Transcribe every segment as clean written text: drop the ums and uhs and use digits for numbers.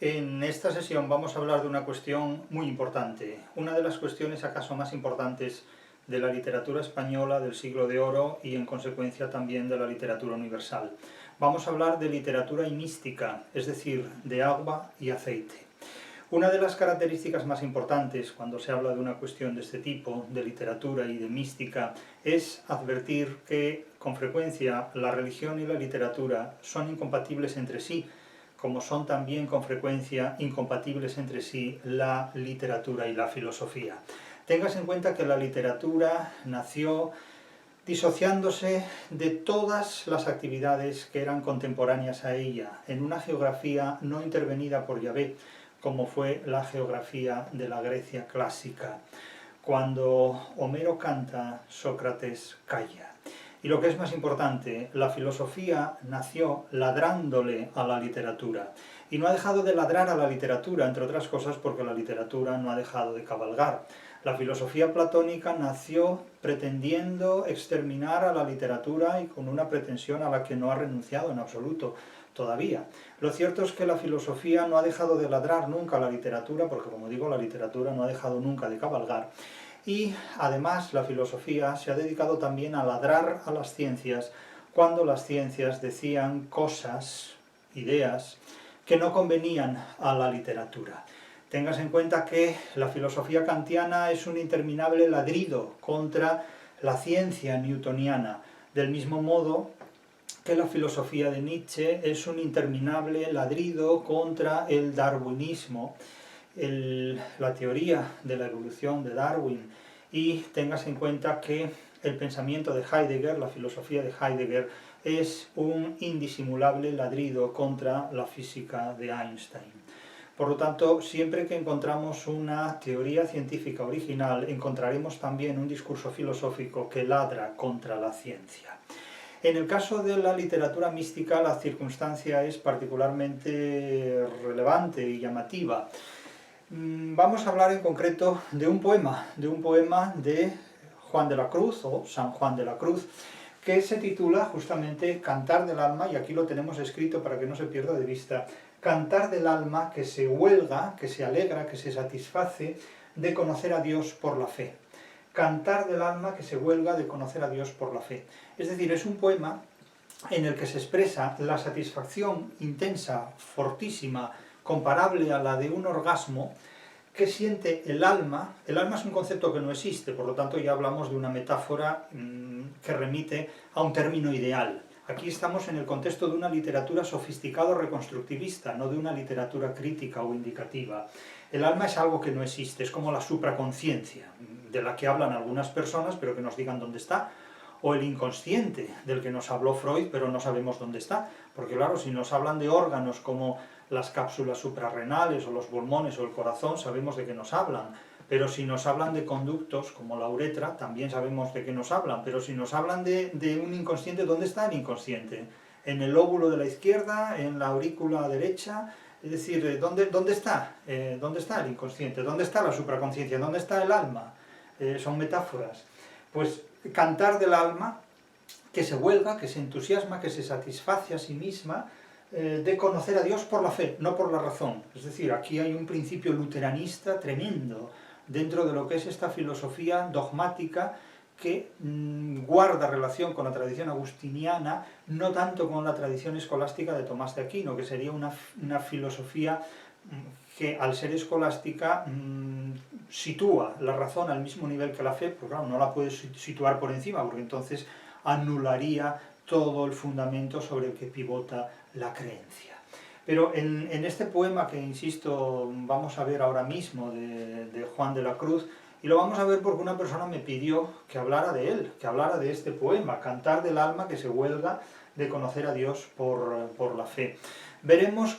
En esta sesión vamos a hablar de una cuestión muy importante, una de las cuestiones acaso más importantes de la literatura española del siglo de oro y en consecuencia también de la literatura universal. Vamos a hablar de literatura y mística, es decir, de agua y aceite. Una de las características más importantes cuando se habla de una cuestión de este tipo, de literatura y de mística, es advertir que con frecuencia la religión y la literatura son incompatibles entre sí, como son también con frecuencia incompatibles entre sí la literatura y la filosofía. Tengas en cuenta que la literatura nació disociándose de todas las actividades que eran contemporáneas a ella, en una geografía no intervenida por Yahvé, como fue la geografía de la Grecia clásica. Cuando Homero canta, Sócrates calla. Y lo que es más importante, la filosofía nació ladrándole a la literatura. Y no ha dejado de ladrar a la literatura, entre otras cosas porque la literatura no ha dejado de cabalgar. La filosofía platónica nació pretendiendo exterminar a la literatura y con una pretensión a la que no ha renunciado en absoluto todavía. Lo cierto es que la filosofía no ha dejado de ladrar nunca a la literatura, porque como digo, la literatura no ha dejado nunca de cabalgar. Y además la filosofía se ha dedicado también a ladrar a las ciencias cuando las ciencias decían cosas, ideas, que no convenían a la literatura. Tengas en cuenta que la filosofía kantiana es un interminable ladrido contra la ciencia newtoniana, del mismo modo que la filosofía de Nietzsche es un interminable ladrido contra el darwinismo, la teoría de la evolución de Darwin, y tengas en cuenta que el pensamiento de Heidegger, la filosofía de Heidegger, es un indisimulable ladrido contra la física de Einstein. Por lo tanto, siempre que encontramos una teoría científica original, encontraremos también un discurso filosófico que ladra contra la ciencia. En el caso de la literatura mística, la circunstancia es particularmente relevante y llamativa. Vamos a hablar en concreto de un poema de Juan de la Cruz, o San Juan de la Cruz, que se titula justamente Cantar del alma, y aquí lo tenemos escrito para que no se pierda de vista: Cantar del alma que se huelga, que se alegra, que se satisface de conocer a Dios por la fe. Cantar del alma que se huelga de conocer a Dios por la fe. Es decir, es un poema en el que se expresa la satisfacción intensa, fortísima, comparable a la de un orgasmo, que siente el alma. El alma es un concepto que no existe, por lo tanto ya hablamos de una metáfora que remite a un término ideal. Aquí estamos en el contexto de una literatura sofisticado reconstructivista, no de una literatura crítica o indicativa. El alma es algo que no existe, es como la supraconciencia, de la que hablan algunas personas, pero que nos digan dónde está, o el inconsciente, del que nos habló Freud, pero no sabemos dónde está, porque claro, si nos hablan de órganos como las cápsulas suprarrenales, o los pulmones, o el corazón, sabemos de qué nos hablan, pero si nos hablan de conductos, como la uretra, también sabemos de qué nos hablan, pero si nos hablan de un inconsciente, ¿dónde está el inconsciente? ¿En el lóbulo de la izquierda? ¿En la aurícula derecha? Es decir, ¿dónde está? ¿Dónde está el inconsciente? ¿Dónde está la supraconciencia? ¿Dónde está el alma? Son metáforas. Pues cantar del alma que se huelga, que se entusiasma, que se satisface a sí misma de conocer a Dios por la fe, no por la razón. Es decir, aquí hay un principio luteranista tremendo dentro de lo que es esta filosofía dogmática que guarda relación con la tradición agustiniana, no tanto con la tradición escolástica de Tomás de Aquino, que sería una filosofía que al ser escolástica sitúa la razón al mismo nivel que la fe, pues claro, no la puede situar por encima, porque entonces anularía todo el fundamento sobre el que pivota la creencia. Pero en este poema que, insisto, vamos a ver ahora mismo de Juan de la Cruz, y lo vamos a ver porque una persona me pidió que hablara de él, que hablara de este poema, Cantar del alma que se huelga de conocer a Dios por la fe. Veremos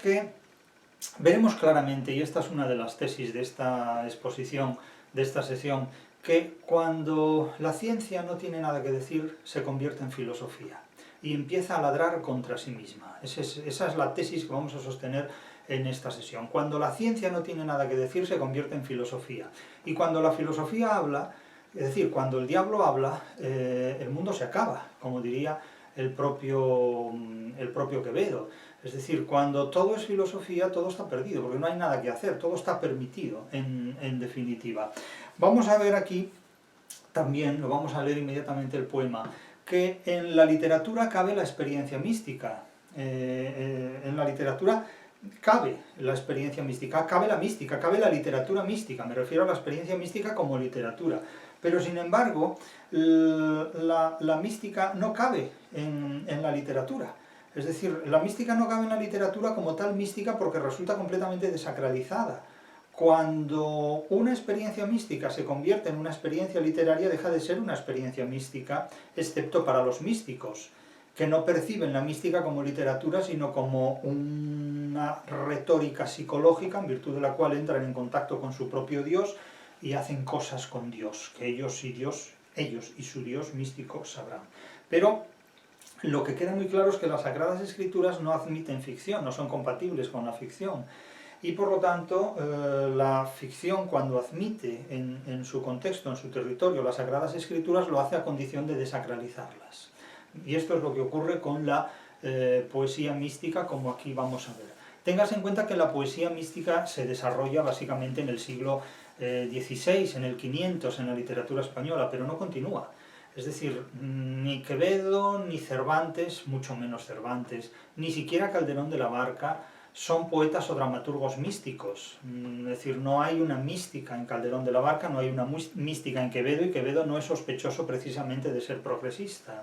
claramente, y esta es una de las tesis de esta exposición, de esta sesión, que cuando la ciencia no tiene nada que decir, se convierte en filosofía y empieza a ladrar contra sí misma. Esa es la tesis que vamos a sostener en esta sesión. Cuando la ciencia no tiene nada que decir, se convierte en filosofía. Y cuando la filosofía habla, es decir, cuando el diablo habla, el mundo se acaba, como diría el propio Quevedo. Es decir, cuando todo es filosofía, todo está perdido, porque no hay nada que hacer, todo está permitido, en definitiva. Vamos a ver aquí, también, lo vamos a leer inmediatamente el poema, que en la literatura cabe la experiencia mística. En la literatura cabe la experiencia mística, cabe la mística, cabe la literatura mística, me refiero a la experiencia mística como literatura. Pero sin embargo, la mística no cabe en la literatura. Es decir, la mística no cabe en la literatura como tal mística porque resulta completamente desacralizada. Cuando una experiencia mística se convierte en una experiencia literaria, deja de ser una experiencia mística, excepto para los místicos, que no perciben la mística como literatura, sino como una retórica psicológica, en virtud de la cual entran en contacto con su propio Dios y hacen cosas con Dios, que ellos y su Dios místico sabrán. Pero lo que queda muy claro es que las Sagradas Escrituras no admiten ficción, no son compatibles con la ficción. Y por lo tanto, la ficción, cuando admite en su contexto, en su territorio, las Sagradas Escrituras, lo hace a condición de desacralizarlas. Y esto es lo que ocurre con la poesía mística, como aquí vamos a ver. Tengas en cuenta que la poesía mística se desarrolla básicamente en el siglo XVI, en el 500, en la literatura española, pero no continúa. Es decir, ni Quevedo, ni Cervantes, mucho menos Cervantes, ni siquiera Calderón de la Barca son poetas o dramaturgos místicos. Es decir, no hay una mística en Calderón de la Barca, no hay una mística en Quevedo, y Quevedo no es sospechoso precisamente de ser progresista.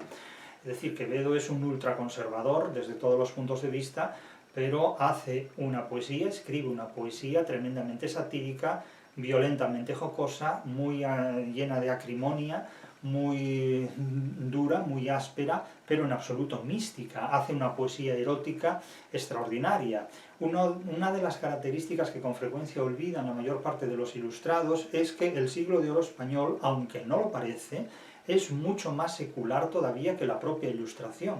Es decir, Quevedo es un ultraconservador desde todos los puntos de vista, pero hace una poesía, escribe una poesía tremendamente satírica, violentamente jocosa, muy llena de acrimonia, muy dura, muy áspera, pero en absoluto mística. Hace una poesía erótica extraordinaria. Una de las características que con frecuencia olvidan la mayor parte de los ilustrados es que el siglo de oro español, aunque no lo parece, es mucho más secular todavía que la propia Ilustración.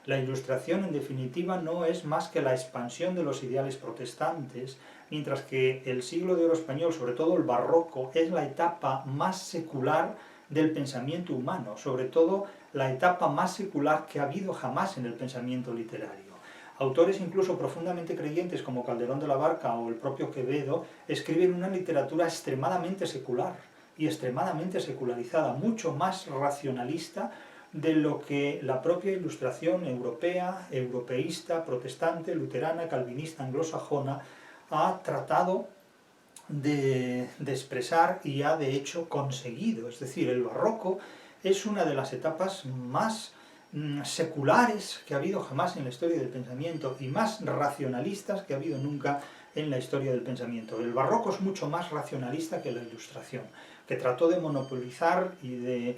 La Ilustración, en definitiva, no es más que la expansión de los ideales protestantes, mientras que el siglo de oro español, sobre todo el barroco, es la etapa más secular del pensamiento humano, sobre todo la etapa más secular que ha habido jamás en el pensamiento literario. Autores incluso profundamente creyentes como Calderón de la Barca o el propio Quevedo escriben una literatura extremadamente secular y extremadamente secularizada, mucho más racionalista de lo que la propia Ilustración europea, europeísta, protestante, luterana, calvinista, anglosajona ha tratado de expresar y ha de hecho conseguido. Es decir, el barroco es una de las etapas más seculares que ha habido jamás en la historia del pensamiento y más racionalistas que ha habido nunca en la historia del pensamiento. El barroco es mucho más racionalista que la Ilustración, que trató de monopolizar y de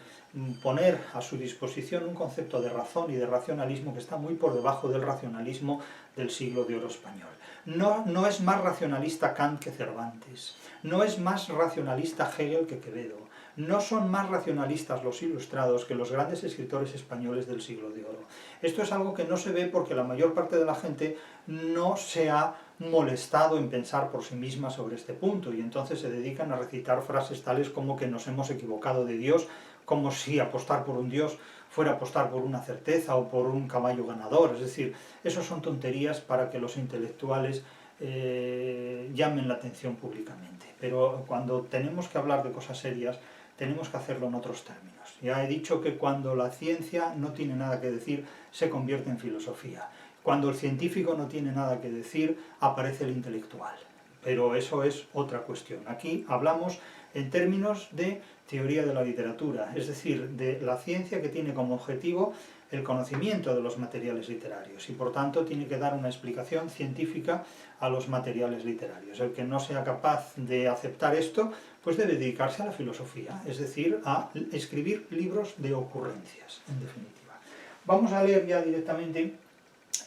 poner a su disposición un concepto de razón y de racionalismo que está muy por debajo del racionalismo del siglo de oro español. No es más racionalista Kant que Cervantes, no es más racionalista Hegel que Quevedo, no son más racionalistas los ilustrados que los grandes escritores españoles del siglo de oro. Esto es algo que no se ve porque la mayor parte de la gente no se ha molestado en pensar por sí misma sobre este punto, y entonces se dedican a recitar frases tales como que nos hemos equivocado de Dios, como si apostar por un Dios fuera apostar por una certeza o por un caballo ganador. Es decir, eso son tonterías para que los intelectuales llamen la atención públicamente. Pero cuando tenemos que hablar de cosas serias, tenemos que hacerlo en otros términos. Ya he dicho que cuando la ciencia no tiene nada que decir, se convierte en filosofía. Cuando el científico no tiene nada que decir, aparece el intelectual. Pero eso es otra cuestión. Aquí hablamos en términos de teoría de la literatura, es decir, de la ciencia que tiene como objetivo el conocimiento de los materiales literarios y por tanto tiene que dar una explicación científica a los materiales literarios. El que no sea capaz de aceptar esto, pues debe dedicarse a la filosofía, es decir, a escribir libros de ocurrencias, en definitiva. Vamos a leer ya directamente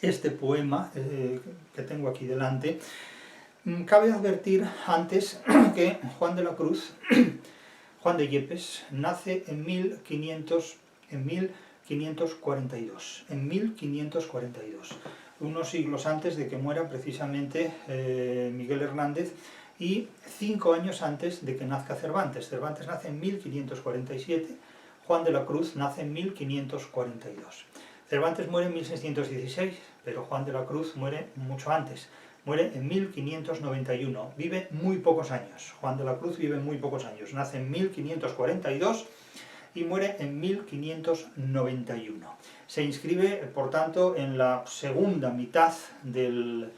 este poema que tengo aquí delante. Cabe advertir antes que Juan de la Cruz, Juan de Yepes, nace en 1542, unos siglos antes de que muera precisamente Miguel Hernández y 5 años antes de que nazca Cervantes. Cervantes nace en 1547, Juan de la Cruz nace en 1542. Cervantes muere en 1616, pero Juan de la Cruz muere mucho antes. Muere en 1591, vive muy pocos años. Juan de la Cruz vive muy pocos años, nace en 1542 y muere en 1591. Se inscribe, por tanto, en la segunda mitad del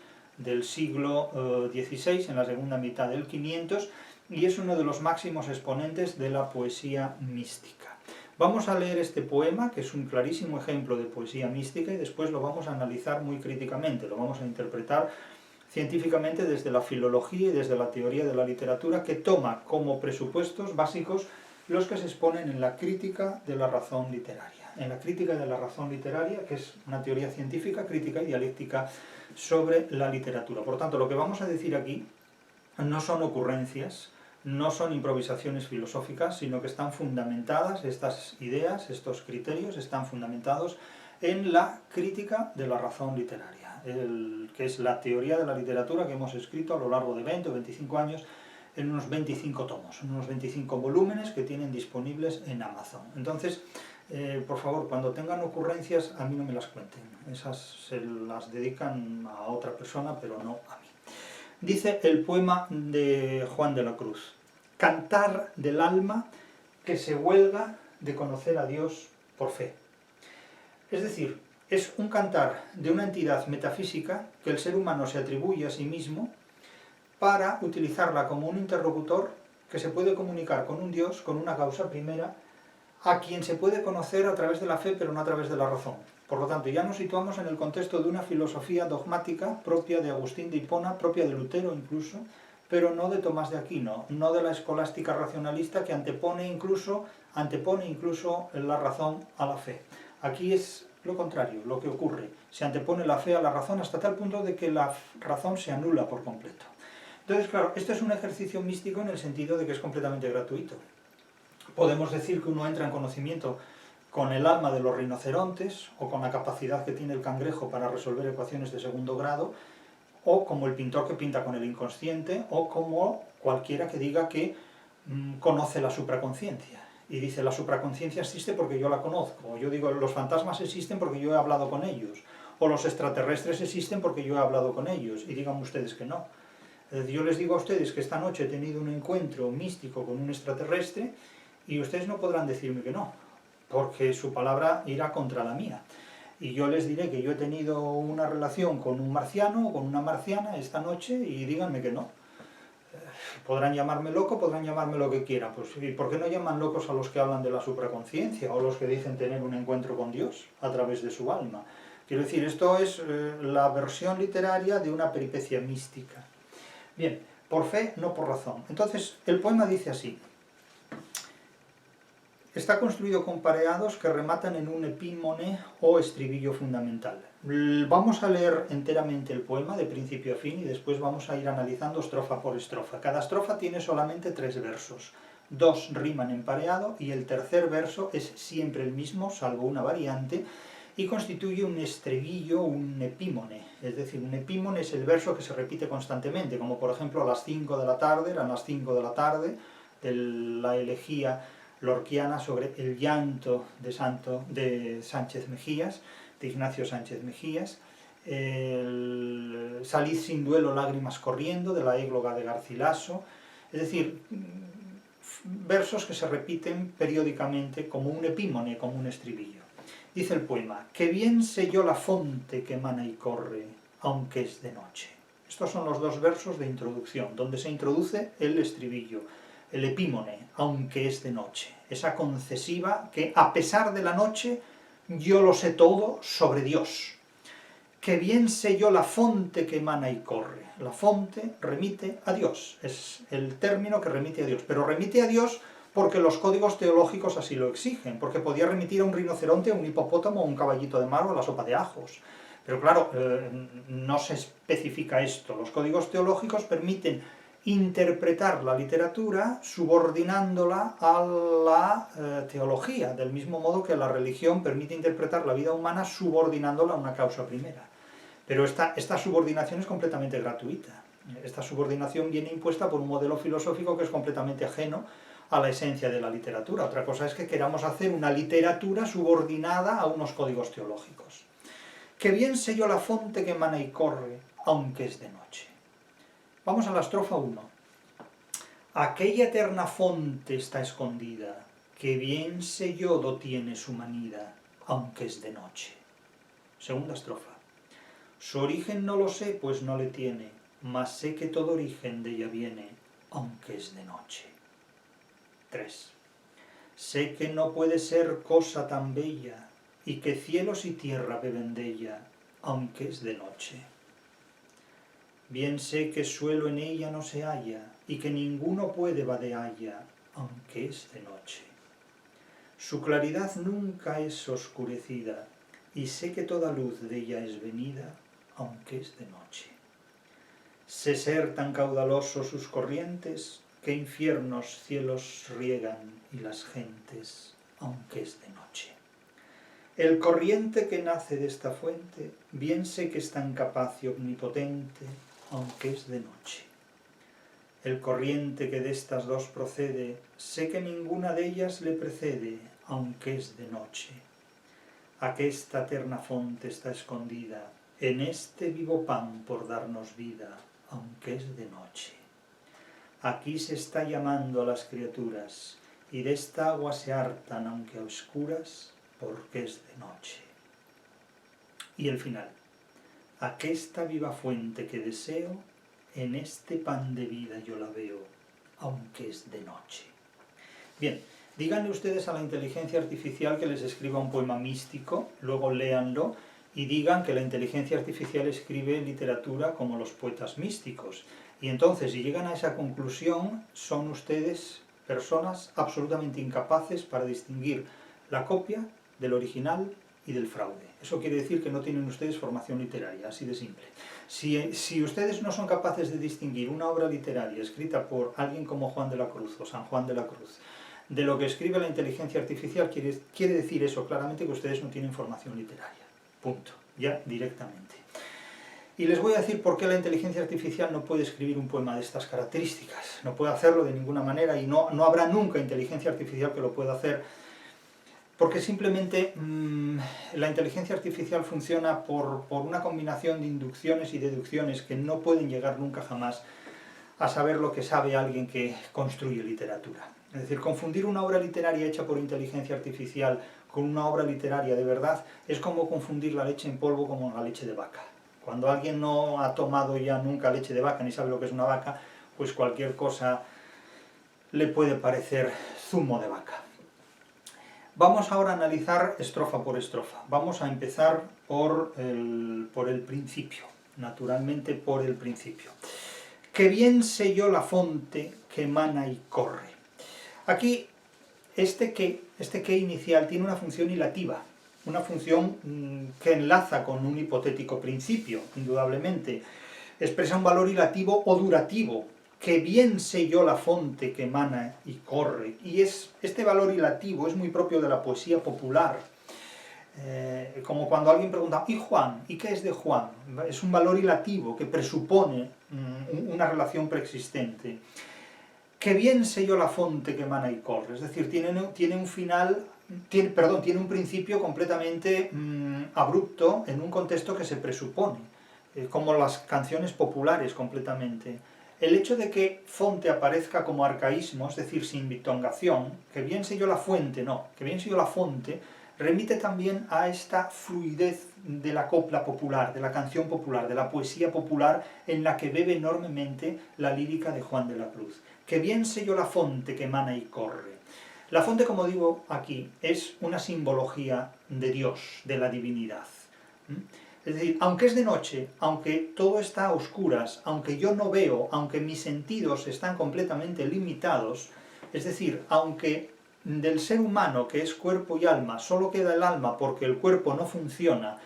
siglo XVI, en la segunda mitad del 500, y es uno de los máximos exponentes de la poesía mística. Vamos a leer este poema, que es un clarísimo ejemplo de poesía mística, y después lo vamos a analizar muy críticamente, lo vamos a interpretar científicamente desde la filología y desde la teoría de la literatura, que toma como presupuestos básicos los que se exponen en la crítica de la razón literaria. En la crítica de la razón literaria, que es una teoría científica, crítica y dialéctica sobre la literatura. Por tanto, lo que vamos a decir aquí no son ocurrencias, no son improvisaciones filosóficas, sino que están fundamentadas, estas ideas, estos criterios, están fundamentados en la crítica de la razón literaria, que es la teoría de la literatura que hemos escrito a lo largo de 20 o 25 años en unos 25 tomos, en unos 25 volúmenes que tienen disponibles en Amazon. Entonces, por favor, cuando tengan ocurrencias, a mí no me las cuenten. Esas se las dedican a otra persona, pero no a mí. Dice el poema de Juan de la Cruz: cantar del alma que se huelga de conocer a Dios por fe. Es decir, es un cantar de una entidad metafísica que el ser humano se atribuye a sí mismo para utilizarla como un interlocutor que se puede comunicar con un Dios, con una causa primera, a quien se puede conocer a través de la fe, pero no a través de la razón. Por lo tanto, ya nos situamos en el contexto de una filosofía dogmática propia de Agustín de Hipona, propia de Lutero incluso, pero no de Tomás de Aquino, no de la escolástica racionalista que antepone incluso la razón a la fe. Aquí es lo contrario, lo que ocurre. Se antepone la fe a la razón hasta tal punto de que la razón se anula por completo. Entonces, claro, esto es un ejercicio místico en el sentido de que es completamente gratuito. Podemos decir que uno entra en conocimiento con el alma de los rinocerontes, o con la capacidad que tiene el cangrejo para resolver ecuaciones de segundo grado, o como el pintor que pinta con el inconsciente, o como cualquiera que diga que conoce la supraconciencia. Y dice, la supraconciencia existe porque yo la conozco. O yo digo, los fantasmas existen porque yo he hablado con ellos. O los extraterrestres existen porque yo he hablado con ellos. Y digan ustedes que no. Yo les digo a ustedes que esta noche he tenido un encuentro místico con un extraterrestre y ustedes no podrán decirme que no, porque su palabra irá contra la mía. Y yo les diré que yo he tenido una relación con un marciano o con una marciana esta noche y díganme que no. Podrán llamarme loco, podrán llamarme lo que quieran. Pues, ¿y por qué no llaman locos a los que hablan de la supraconciencia o los que dicen tener un encuentro con Dios a través de su alma? Quiero decir, esto es la versión literaria de una peripecia mística. Bien, por fe, no por razón. Entonces, el poema dice así: está construido con pareados que rematan en un epímone o estribillo fundamental. Vamos a leer enteramente el poema de principio a fin y después vamos a ir analizando estrofa por estrofa. Cada estrofa tiene solamente 3 versos. 2 riman en pareado y el tercer verso es siempre el mismo, salvo una variante, y constituye un estribillo, un epímone. Es decir, un epímone es el verso que se repite constantemente, como por ejemplo a las 5 de la tarde, eran las 5 de la tarde, de la elegía lorquiana sobre el llanto de Sánchez Mejías, de Ignacio Sánchez Mejías, el Salid sin duelo, lágrimas corriendo, de la égloga de Garcilaso. Es decir, versos que se repiten periódicamente como un epímone, como un estribillo. Dice el poema: que bien sé yo la fonte que emana y corre, aunque es de noche. Estos son los 2 versos de introducción, donde se introduce el estribillo, el epímone, aunque es de noche. Esa concesiva que, a pesar de la noche, yo lo sé todo sobre Dios. Que bien sé yo la fonte que emana y corre. La fonte remite a Dios, es el término que remite a Dios, pero remite a Dios porque los códigos teológicos así lo exigen, porque podía remitir a un rinoceronte, a un hipopótamo, a un caballito de mar o a la sopa de ajos. Pero claro, no se especifica esto. Los códigos teológicos permiten interpretar la literatura subordinándola a la teología, del mismo modo que la religión permite interpretar la vida humana subordinándola a una causa primera. Pero esta subordinación es completamente gratuita. Esta subordinación viene impuesta por un modelo filosófico que es completamente ajeno a la esencia de la literatura. Otra cosa es que queramos hacer una literatura subordinada a unos códigos teológicos. Que bien sé yo la fonte que emana y corre, aunque es de noche. Vamos a la estrofa 1. Aquella eterna fonte está escondida, que bien sé yo do tiene su manida, aunque es de noche. Segunda estrofa. Su origen no lo sé, pues no le tiene, mas sé que todo origen de ella viene, aunque es de noche. 3. Sé que no puede ser cosa tan bella, y que cielos y tierra beben de ella, aunque es de noche. Bien sé que suelo en ella no se halla, y que ninguno puede vadealla, aunque es de noche. Su claridad nunca es oscurecida, y sé que toda luz de ella es venida, aunque es de noche. Sé ser tan caudaloso sus corrientes, que infiernos cielos riegan y las gentes, aunque es de noche. El corriente que nace de esta fuente, bien sé que es tan capaz y omnipotente, aunque es de noche. El corriente que de estas dos procede, sé que ninguna de ellas le precede, aunque es de noche. Aquesta eterna fonte está escondida, en este vivo pan por darnos vida, aunque es de noche. Aquí se está llamando a las criaturas, y de esta agua se hartan, aunque a oscuras, porque es de noche. Y el final. Aquesta viva fuente que deseo, en este pan de vida yo la veo, aunque es de noche. Bien, díganle ustedes a la inteligencia artificial que les escriba un poema místico, luego léanlo y digan que la inteligencia artificial escribe literatura como los poetas místicos. Y entonces, si llegan a esa conclusión, son ustedes personas absolutamente incapaces para distinguir la copia del original y del fraude. Eso quiere decir que no tienen ustedes formación literaria, así de simple. Si ustedes no son capaces de distinguir una obra literaria escrita por alguien como Juan de la Cruz o San Juan de la Cruz de lo que escribe la inteligencia artificial, quiere decir eso claramente que ustedes no tienen formación literaria. Punto. Ya directamente. Y les voy a decir por qué la inteligencia artificial no puede escribir un poema de estas características. No puede hacerlo de ninguna manera y no habrá nunca inteligencia artificial que lo pueda hacer, porque simplemente la inteligencia artificial funciona por una combinación de inducciones y deducciones que no pueden llegar nunca jamás a saber lo que sabe alguien que construye literatura. Es decir, confundir una obra literaria hecha por inteligencia artificial con una obra literaria de verdad es como confundir la leche en polvo con la leche de vaca. Cuando alguien no ha tomado ya nunca leche de vaca ni sabe lo que es una vaca, pues cualquier cosa le puede parecer zumo de vaca. Vamos ahora a analizar estrofa por estrofa. Vamos a empezar por el principio, naturalmente por el principio. Que bien sé yo la fonte que emana y corre. Aquí, este que inicial tiene una función hilativa, una función que enlaza con un hipotético principio, indudablemente. Expresa un valor hilativo o durativo. Que bien sé yo la fonte que emana y corre. Y este valor hilativo es muy propio de la poesía popular. Como cuando alguien pregunta, ¿y Juan? ¿Y qué es de Juan? Es un valor hilativo que presupone una relación preexistente. Que bien sé yo la fonte que emana y corre. Es decir, tiene un principio completamente abrupto en un contexto que se presupone, como las canciones populares completamente. El hecho de que fonte aparezca como arcaísmo, es decir, sin bitongación, que bien sé yo la fuente, no, que bien sé yo la fonte, remite también a esta fluidez de la copla popular, de la canción popular, de la poesía popular, en la que bebe enormemente la lírica de Juan de la Cruz. Que bien sé yo la fonte que emana y corre. La fonte, como digo aquí, es una simbología de Dios, de la divinidad. Es decir, aunque es de noche, aunque todo está a oscuras, aunque yo no veo, aunque mis sentidos están completamente limitados, es decir, aunque del ser humano, que es cuerpo y alma, solo queda el alma porque el cuerpo no funciona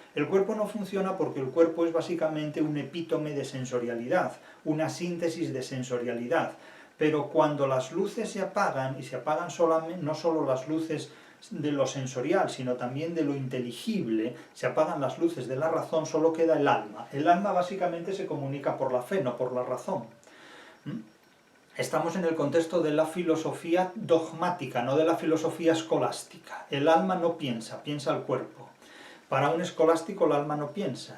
porque el cuerpo es básicamente un epítome de sensorialidad, una síntesis de sensorialidad. Pero cuando las luces se apagan, y se apagan no solo las luces de lo sensorial, sino también de lo inteligible, se apagan las luces de la razón, solo queda el alma. El alma básicamente se comunica por la fe, no por la razón. Estamos en el contexto de la filosofía dogmática, no de la filosofía escolástica. El alma no piensa, piensa el cuerpo. Para un escolástico el alma no piensa,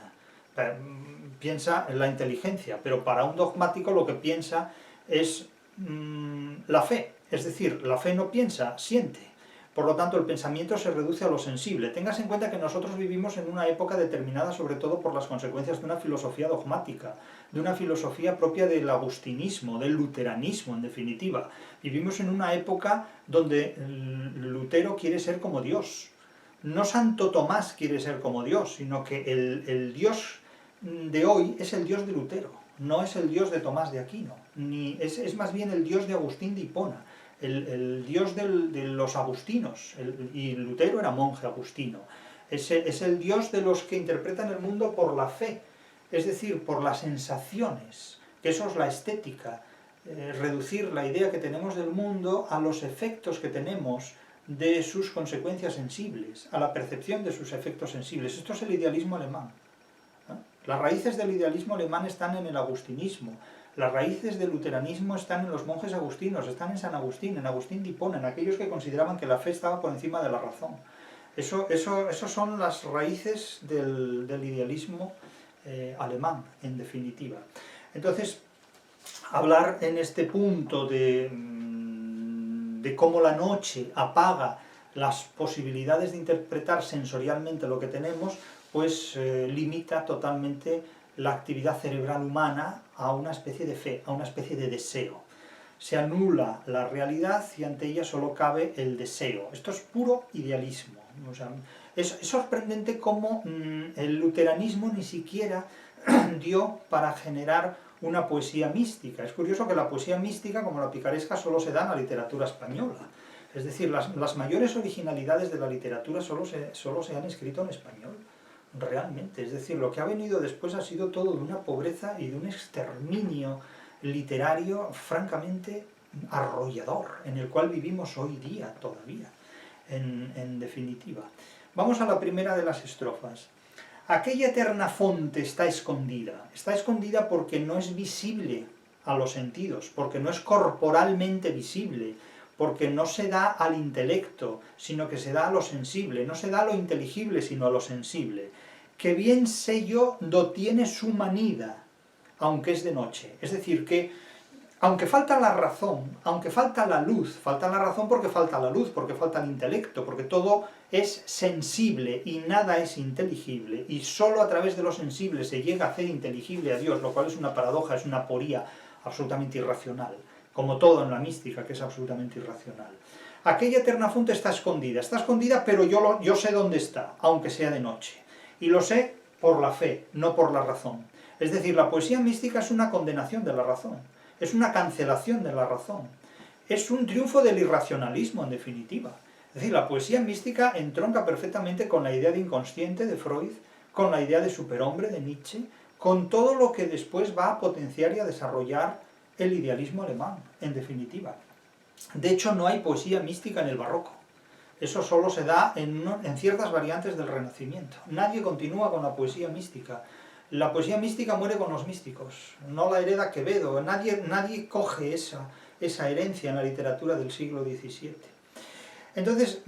piensa en la inteligencia, pero para un dogmático lo que piensa es la fe. Es decir, la fe no piensa, siente. Por lo tanto, el pensamiento se reduce a lo sensible. Tengas en cuenta que nosotros vivimos en una época determinada sobre todo por las consecuencias de una filosofía dogmática, de una filosofía propia del agustinismo, del luteranismo, en definitiva. Vivimos en una época donde Lutero quiere ser como Dios. No Santo Tomás quiere ser como Dios, sino que el Dios de hoy es el Dios de Lutero, no es el Dios de Tomás de Aquino, ni es más bien el Dios de Agustín de Hipona. El Dios de los agustinos, y Lutero era monje agustino, es el Dios de los que interpretan el mundo por la fe, es decir, por las sensaciones, que eso es la estética, reducir la idea que tenemos del mundo a los efectos que tenemos de sus consecuencias sensibles, a la percepción de sus efectos sensibles. Esto es el idealismo alemán. Las raíces del idealismo alemán están en el agustinismo. Las raíces del luteranismo están en los monjes agustinos, están en San Agustín, en Agustín de Hipona, en aquellos que consideraban que la fe estaba por encima de la razón. Eso son las raíces del idealismo alemán, en definitiva. Entonces, hablar en este punto de cómo la noche apaga las posibilidades de interpretar sensorialmente lo que tenemos, pues limita totalmente la actividad cerebral humana a una especie de fe, a una especie de deseo. Se anula la realidad y ante ella solo cabe el deseo. Esto es puro idealismo. O sea, es sorprendente cómo el luteranismo ni siquiera dio para generar una poesía mística. Es curioso que la poesía mística, como la picaresca, solo se da en la literatura española. Es decir, las mayores originalidades de la literatura solo se han escrito en español. Realmente, es decir, lo que ha venido después ha sido todo de una pobreza y de un exterminio literario francamente arrollador, en el cual vivimos hoy día todavía, en definitiva. Vamos a la primera de las estrofas. Aquella eterna fonte está escondida porque no es visible a los sentidos, porque no es corporalmente visible, porque no se da al intelecto, sino que se da a lo sensible, no se da a lo inteligible, sino a lo sensible. Que bien sé yo do tiene su manida, aunque es de noche. Es decir, que aunque falta la razón, aunque falta la razón porque falta la luz, porque falta el intelecto, porque todo es sensible y nada es inteligible, y solo a través de lo sensible se llega a hacer inteligible a Dios, lo cual es una paradoja, es una aporía absolutamente irracional, como todo en la mística, que es absolutamente irracional. Aquella eterna fuente está escondida, pero yo sé dónde está, aunque sea de noche. Y lo sé por la fe, no por la razón. Es decir, la poesía mística es una condenación de la razón, es una cancelación de la razón, es un triunfo del irracionalismo, en definitiva. Es decir, la poesía mística entronca perfectamente con la idea de inconsciente de Freud, con la idea de superhombre de Nietzsche, con todo lo que después va a potenciar y a desarrollar el idealismo alemán, en definitiva. De hecho, no hay poesía mística en el barroco. Eso solo se da en ciertas variantes del Renacimiento. Nadie continúa con la poesía mística. La poesía mística muere con los místicos, no la hereda Quevedo. Nadie coge esa herencia en la literatura del siglo XVII. Entonces,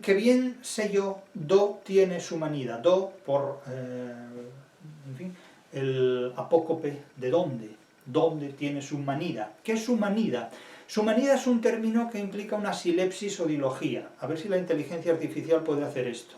que bien sé yo, do tiene su manida. Do por, en fin, el apócope de dónde tiene su manida. ¿Qué es su manida? Su manida es un término que implica una silepsis o dilogía. A ver si la inteligencia artificial puede hacer esto.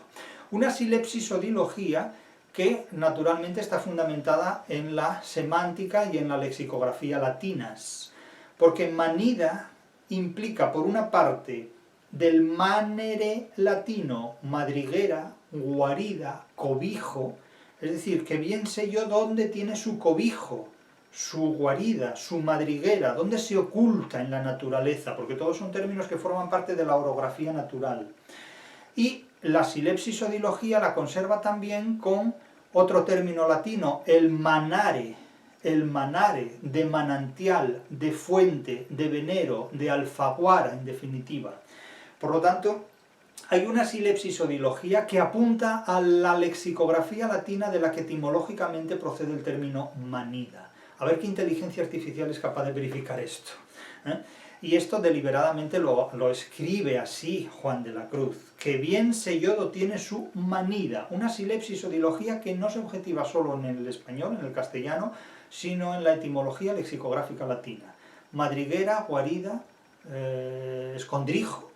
Una silepsis o dilogía que naturalmente está fundamentada en la semántica y en la lexicografía latinas. Porque manida implica, por una parte, del manere latino, madriguera, guarida, cobijo, es decir, que bien sé yo dónde tiene su cobijo, su guarida, su madriguera, dónde se oculta en la naturaleza, porque todos son términos que forman parte de la orografía natural. Y la silepsis o dilogía la conserva también con otro término latino, el manare, de manantial, de fuente, de venero, de alfaguara, en definitiva. Por lo tanto, hay una silepsis o dilogía que apunta a la lexicografía latina de la que etimológicamente procede el término manida. A ver qué inteligencia artificial es capaz de verificar esto. Y esto deliberadamente lo escribe así Juan de la Cruz, que bien sellodo tiene su manida, una silepsis o dilogía que no se objetiva solo en el español, en el castellano, sino en la etimología lexicográfica latina. Madriguera, guarida, escondrijo,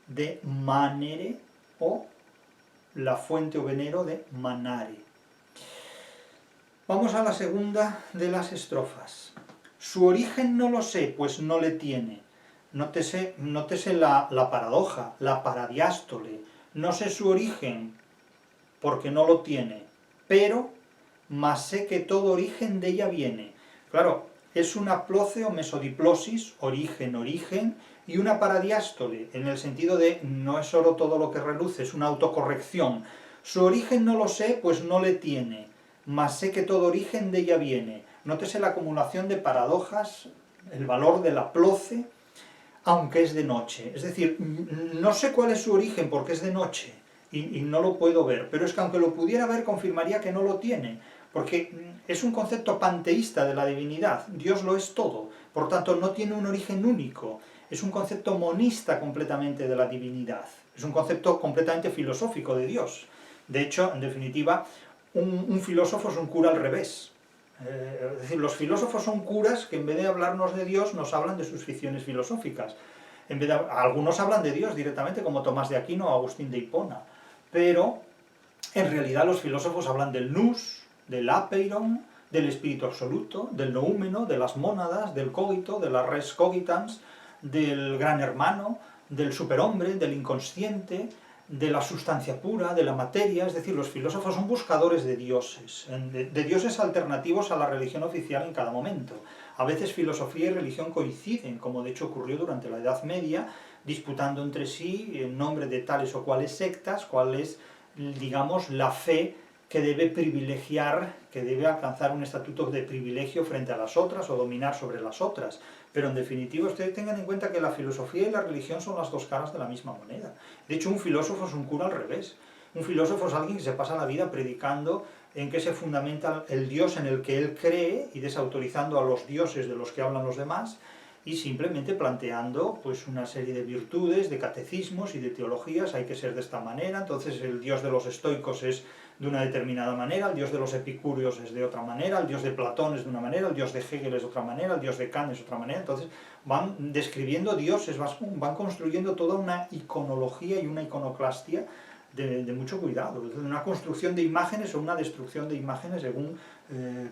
de manere, o la fuente o venero de manare. Vamos a la segunda de las estrofas. Su origen no lo sé, pues no le tiene. Nótese la paradoja, la paradiástole. No sé su origen, porque no lo tiene, pero más sé que todo origen de ella viene. Claro, es una ploce o mesodiplosis, origen, y una paradiástole, en el sentido de no es oro todo lo que reluce, es una autocorrección. Su origen no lo sé, pues no le tiene, mas sé que todo origen de ella viene. Nótese la acumulación de paradojas, el valor de la ploce, aunque es de noche. Es decir, no sé cuál es su origen porque es de noche y no lo puedo ver, pero es que aunque lo pudiera ver confirmaría que no lo tiene, porque es un concepto panteísta de la divinidad, Dios lo es todo, por tanto no tiene un origen único, es un concepto monista completamente de la divinidad, es un concepto completamente filosófico de Dios. De hecho, en definitiva, un filósofo es un cura al revés. Es decir, los filósofos son curas que en vez de hablarnos de Dios nos hablan de sus ficciones filosóficas. Algunos hablan de Dios directamente, como Tomás de Aquino o Agustín de Hipona, pero en realidad los filósofos hablan del nous, del apeiron, del espíritu absoluto, del noúmeno, de las mónadas, del cogito, de la res cogitans, del gran hermano, del superhombre, del inconsciente, de la sustancia pura, de la materia. Es decir, los filósofos son buscadores de dioses alternativos a la religión oficial en cada momento. A veces filosofía y religión coinciden, como de hecho ocurrió durante la Edad Media, disputando entre sí en nombre de tales o cuales sectas, cuál es, digamos, la fe que debe privilegiar, que debe alcanzar un estatuto de privilegio frente a las otras o dominar sobre las otras. Pero en definitiva, ustedes tengan en cuenta que la filosofía y la religión son las dos caras de la misma moneda. De hecho, un filósofo es un cura al revés. Un filósofo es alguien que se pasa la vida predicando en qué se fundamenta el Dios en el que él cree y desautorizando a los dioses de los que hablan los demás, y simplemente planteando pues una serie de virtudes, de catecismos y de teologías. Hay que ser de esta manera, entonces el Dios de los estoicos es de una determinada manera, el Dios de los epicúreos es de otra manera, el Dios de Platón es de una manera, el Dios de Hegel es de otra manera, el Dios de Kant es de otra manera. Entonces van describiendo dioses, van construyendo toda una iconología y una iconoclastia de mucho cuidado, una construcción de imágenes o una destrucción de imágenes según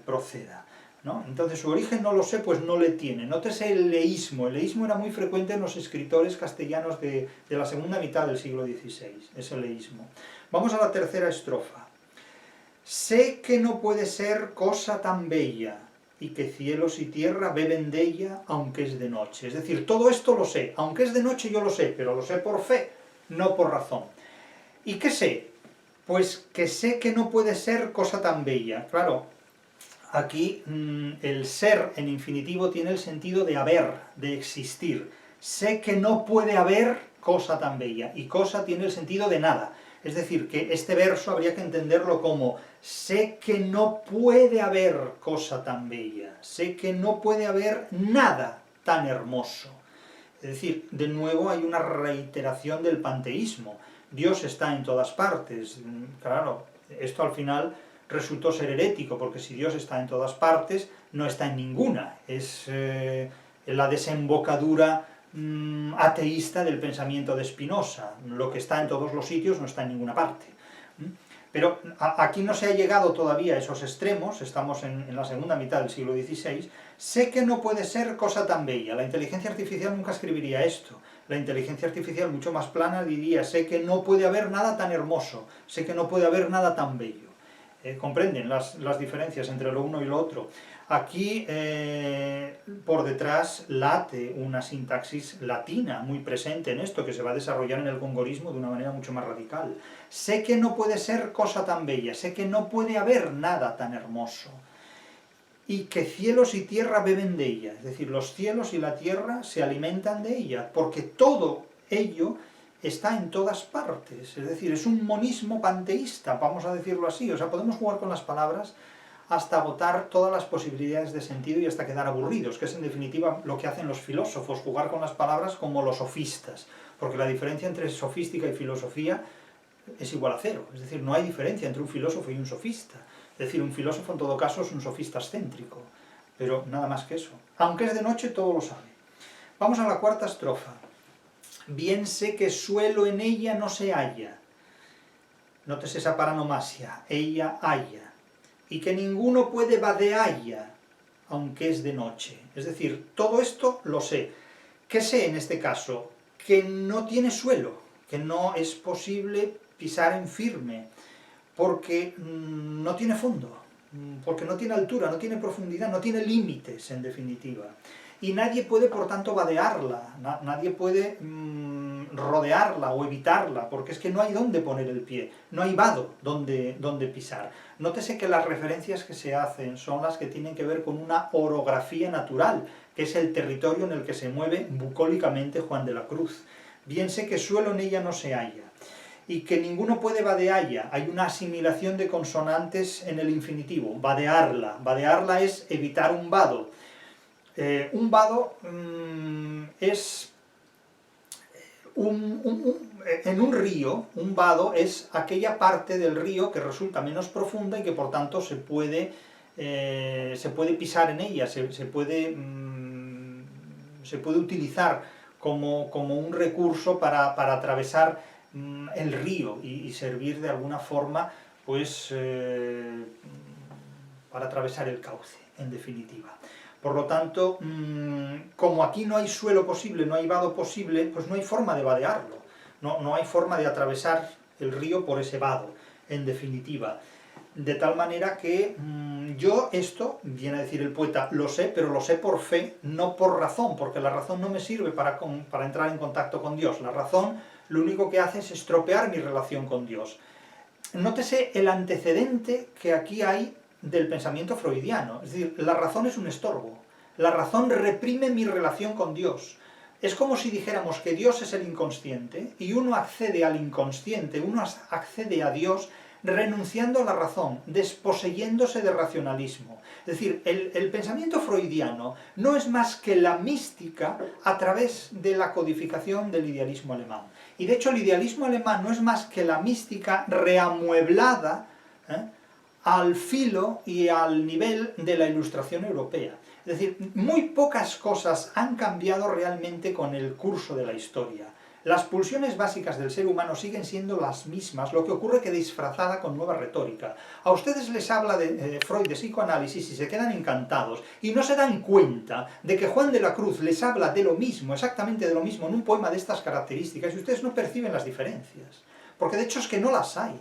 proceda, ¿no? Entonces su origen no lo sé, pues no le tiene. Nótese el leísmo era muy frecuente en los escritores castellanos de la segunda mitad del siglo XVI, ese leísmo. Vamos a la tercera estrofa. Sé que no puede ser cosa tan bella, y que cielos y tierra beben de ella, aunque es de noche. Es decir, todo esto lo sé, aunque es de noche yo lo sé, pero lo sé por fe, no por razón. ¿Y qué sé? Pues que sé que no puede ser cosa tan bella. Claro, aquí el ser en infinitivo tiene el sentido de haber, de existir. Sé que no puede haber cosa tan bella, y cosa tiene el sentido de nada. Es decir, que este verso habría que entenderlo como sé que no puede haber cosa tan bella, sé que no puede haber nada tan hermoso. Es decir, de nuevo hay una reiteración del panteísmo. Dios está en todas partes. Claro, esto al final resultó ser herético, porque si Dios está en todas partes, no está en ninguna. Es la desembocadura ateísta del pensamiento de Spinoza. Lo que está en todos los sitios no está en ninguna parte. Pero aquí no se ha llegado todavía a esos extremos, estamos en la segunda mitad del siglo XVI. Sé que no puede ser cosa tan bella. La inteligencia artificial nunca escribiría esto. La inteligencia artificial, mucho más plana, diría: sé que no puede haber nada tan hermoso, sé que no puede haber nada tan bello. ¿Comprenden las diferencias entre lo uno y lo otro? Aquí, por detrás, late una sintaxis latina muy presente en esto, que se va a desarrollar en el gongorismo de una manera mucho más radical. Sé que no puede ser cosa tan bella, sé que no puede haber nada tan hermoso, y que cielos y tierra beben de ella. Es decir, los cielos y la tierra se alimentan de ella, porque todo ello está en todas partes. Es decir, es un monismo panteísta, vamos a decirlo así. O sea, podemos jugar con las palabras hasta agotar todas las posibilidades de sentido y hasta quedar aburridos, que es en definitiva lo que hacen los filósofos, jugar con las palabras como los sofistas, porque la diferencia entre sofística y filosofía es igual a cero, es decir, no hay diferencia entre un filósofo y un sofista, es decir, un filósofo en todo caso es un sofista excéntrico, pero nada más que eso. Aunque es de noche, todo lo sabe. Vamos a la cuarta estrofa. Bien sé que suelo en ella no se halla. Nótese esa paranomasia, ella halla. Y que ninguno puede vadealla, aunque es de noche. Es decir, todo esto lo sé. ¿Qué sé en este caso? Que no tiene suelo, que no es posible pisar en firme, porque no tiene fondo, porque no tiene altura, no tiene profundidad, no tiene límites, en definitiva. Y nadie puede, por tanto, vadearla, nadie puede rodearla o evitarla, porque es que no hay dónde poner el pie, no hay vado donde pisar. Nótese que las referencias que se hacen son las que tienen que ver con una orografía natural, que es el territorio en el que se mueve bucólicamente Juan de la Cruz. Bien sé que suelo en ella no se halla, y que ninguno puede vadealla. Hay una asimilación de consonantes en el infinitivo, vadearla es evitar un vado. Un vado es en un río, un vado es aquella parte del río que resulta menos profunda y que por tanto se puede pisar en ella, se puede utilizar como un recurso para atravesar el río y servir de alguna forma pues para atravesar el cauce, en definitiva. Por lo tanto, como aquí no hay suelo posible, no hay vado posible, pues no hay forma de vadearlo, no hay forma de atravesar el río por ese vado, en definitiva. De tal manera que yo esto, viene a decir el poeta, lo sé, pero lo sé por fe, no por razón, porque la razón no me sirve para entrar en contacto con Dios. La razón lo único que hace es estropear mi relación con Dios. Nótese el antecedente que aquí hay del pensamiento freudiano, es decir, la razón es un estorbo, la razón reprime mi relación con Dios. Es como si dijéramos que Dios es el inconsciente y uno accede al inconsciente, uno accede a Dios renunciando a la razón, desposeyéndose de racionalismo. Es decir, el pensamiento freudiano no es más que la mística a través de la codificación del idealismo alemán. Y de hecho el idealismo alemán no es más que la mística reamueblada al filo y al nivel de la Ilustración europea. Es decir, muy pocas cosas han cambiado realmente con el curso de la historia. Las pulsiones básicas del ser humano siguen siendo las mismas, lo que ocurre que disfrazada con nueva retórica. A ustedes les habla de Freud, de psicoanálisis, y se quedan encantados, y no se dan cuenta de que Juan de la Cruz les habla de lo mismo, exactamente de lo mismo, en un poema de estas características, y ustedes no perciben las diferencias, porque de hecho es que no las hay.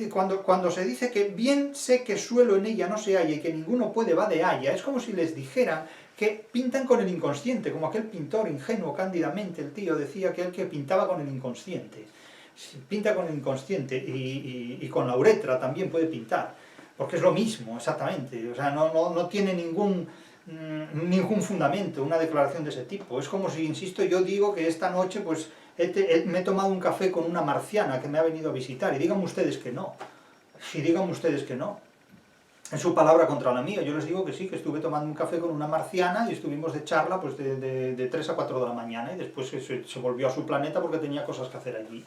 Cuando se dice que bien sé que suelo en ella no se halla y que ninguno puede vadealla, es como si les dijeran que pintan con el inconsciente, como aquel pintor ingenuo, cándidamente, el tío decía que él que pintaba con el inconsciente. Pinta con el inconsciente y con la uretra también puede pintar, porque es lo mismo, exactamente, o sea, no tiene ningún fundamento una declaración de ese tipo. Es como si, insisto, yo digo que esta noche pues me he tomado un café con una marciana que me ha venido a visitar, y díganme ustedes que no, y díganme ustedes que no. En su palabra contra la mía, yo les digo que sí, que estuve tomando un café con una marciana y estuvimos de charla pues de 3 a 4 de la mañana y después se volvió a su planeta porque tenía cosas que hacer allí,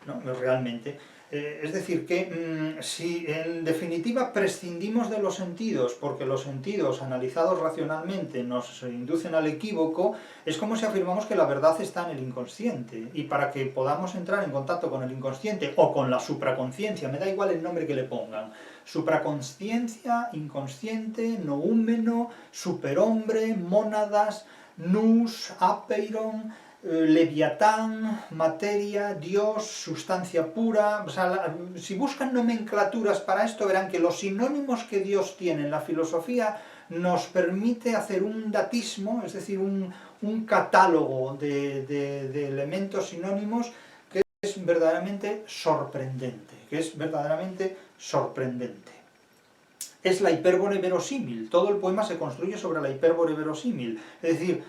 ¿no? Realmente. Es decir, que si en definitiva prescindimos de los sentidos, porque los sentidos analizados racionalmente nos inducen al equívoco, es como si afirmamos que la verdad está en el inconsciente, y para que podamos entrar en contacto con el inconsciente o con la supraconsciencia, me da igual el nombre que le pongan, supraconsciencia, inconsciente, noúmeno, superhombre, mónadas, nous, apeiron, Leviatán, materia, Dios, sustancia pura. O sea, si buscan nomenclaturas para esto verán que los sinónimos que Dios tiene en la filosofía nos permite hacer un datismo, es decir, un catálogo de elementos sinónimos que es verdaderamente sorprendente, Es la hipérbole verosímil, todo el poema se construye sobre la hipérbole verosímil, es decir,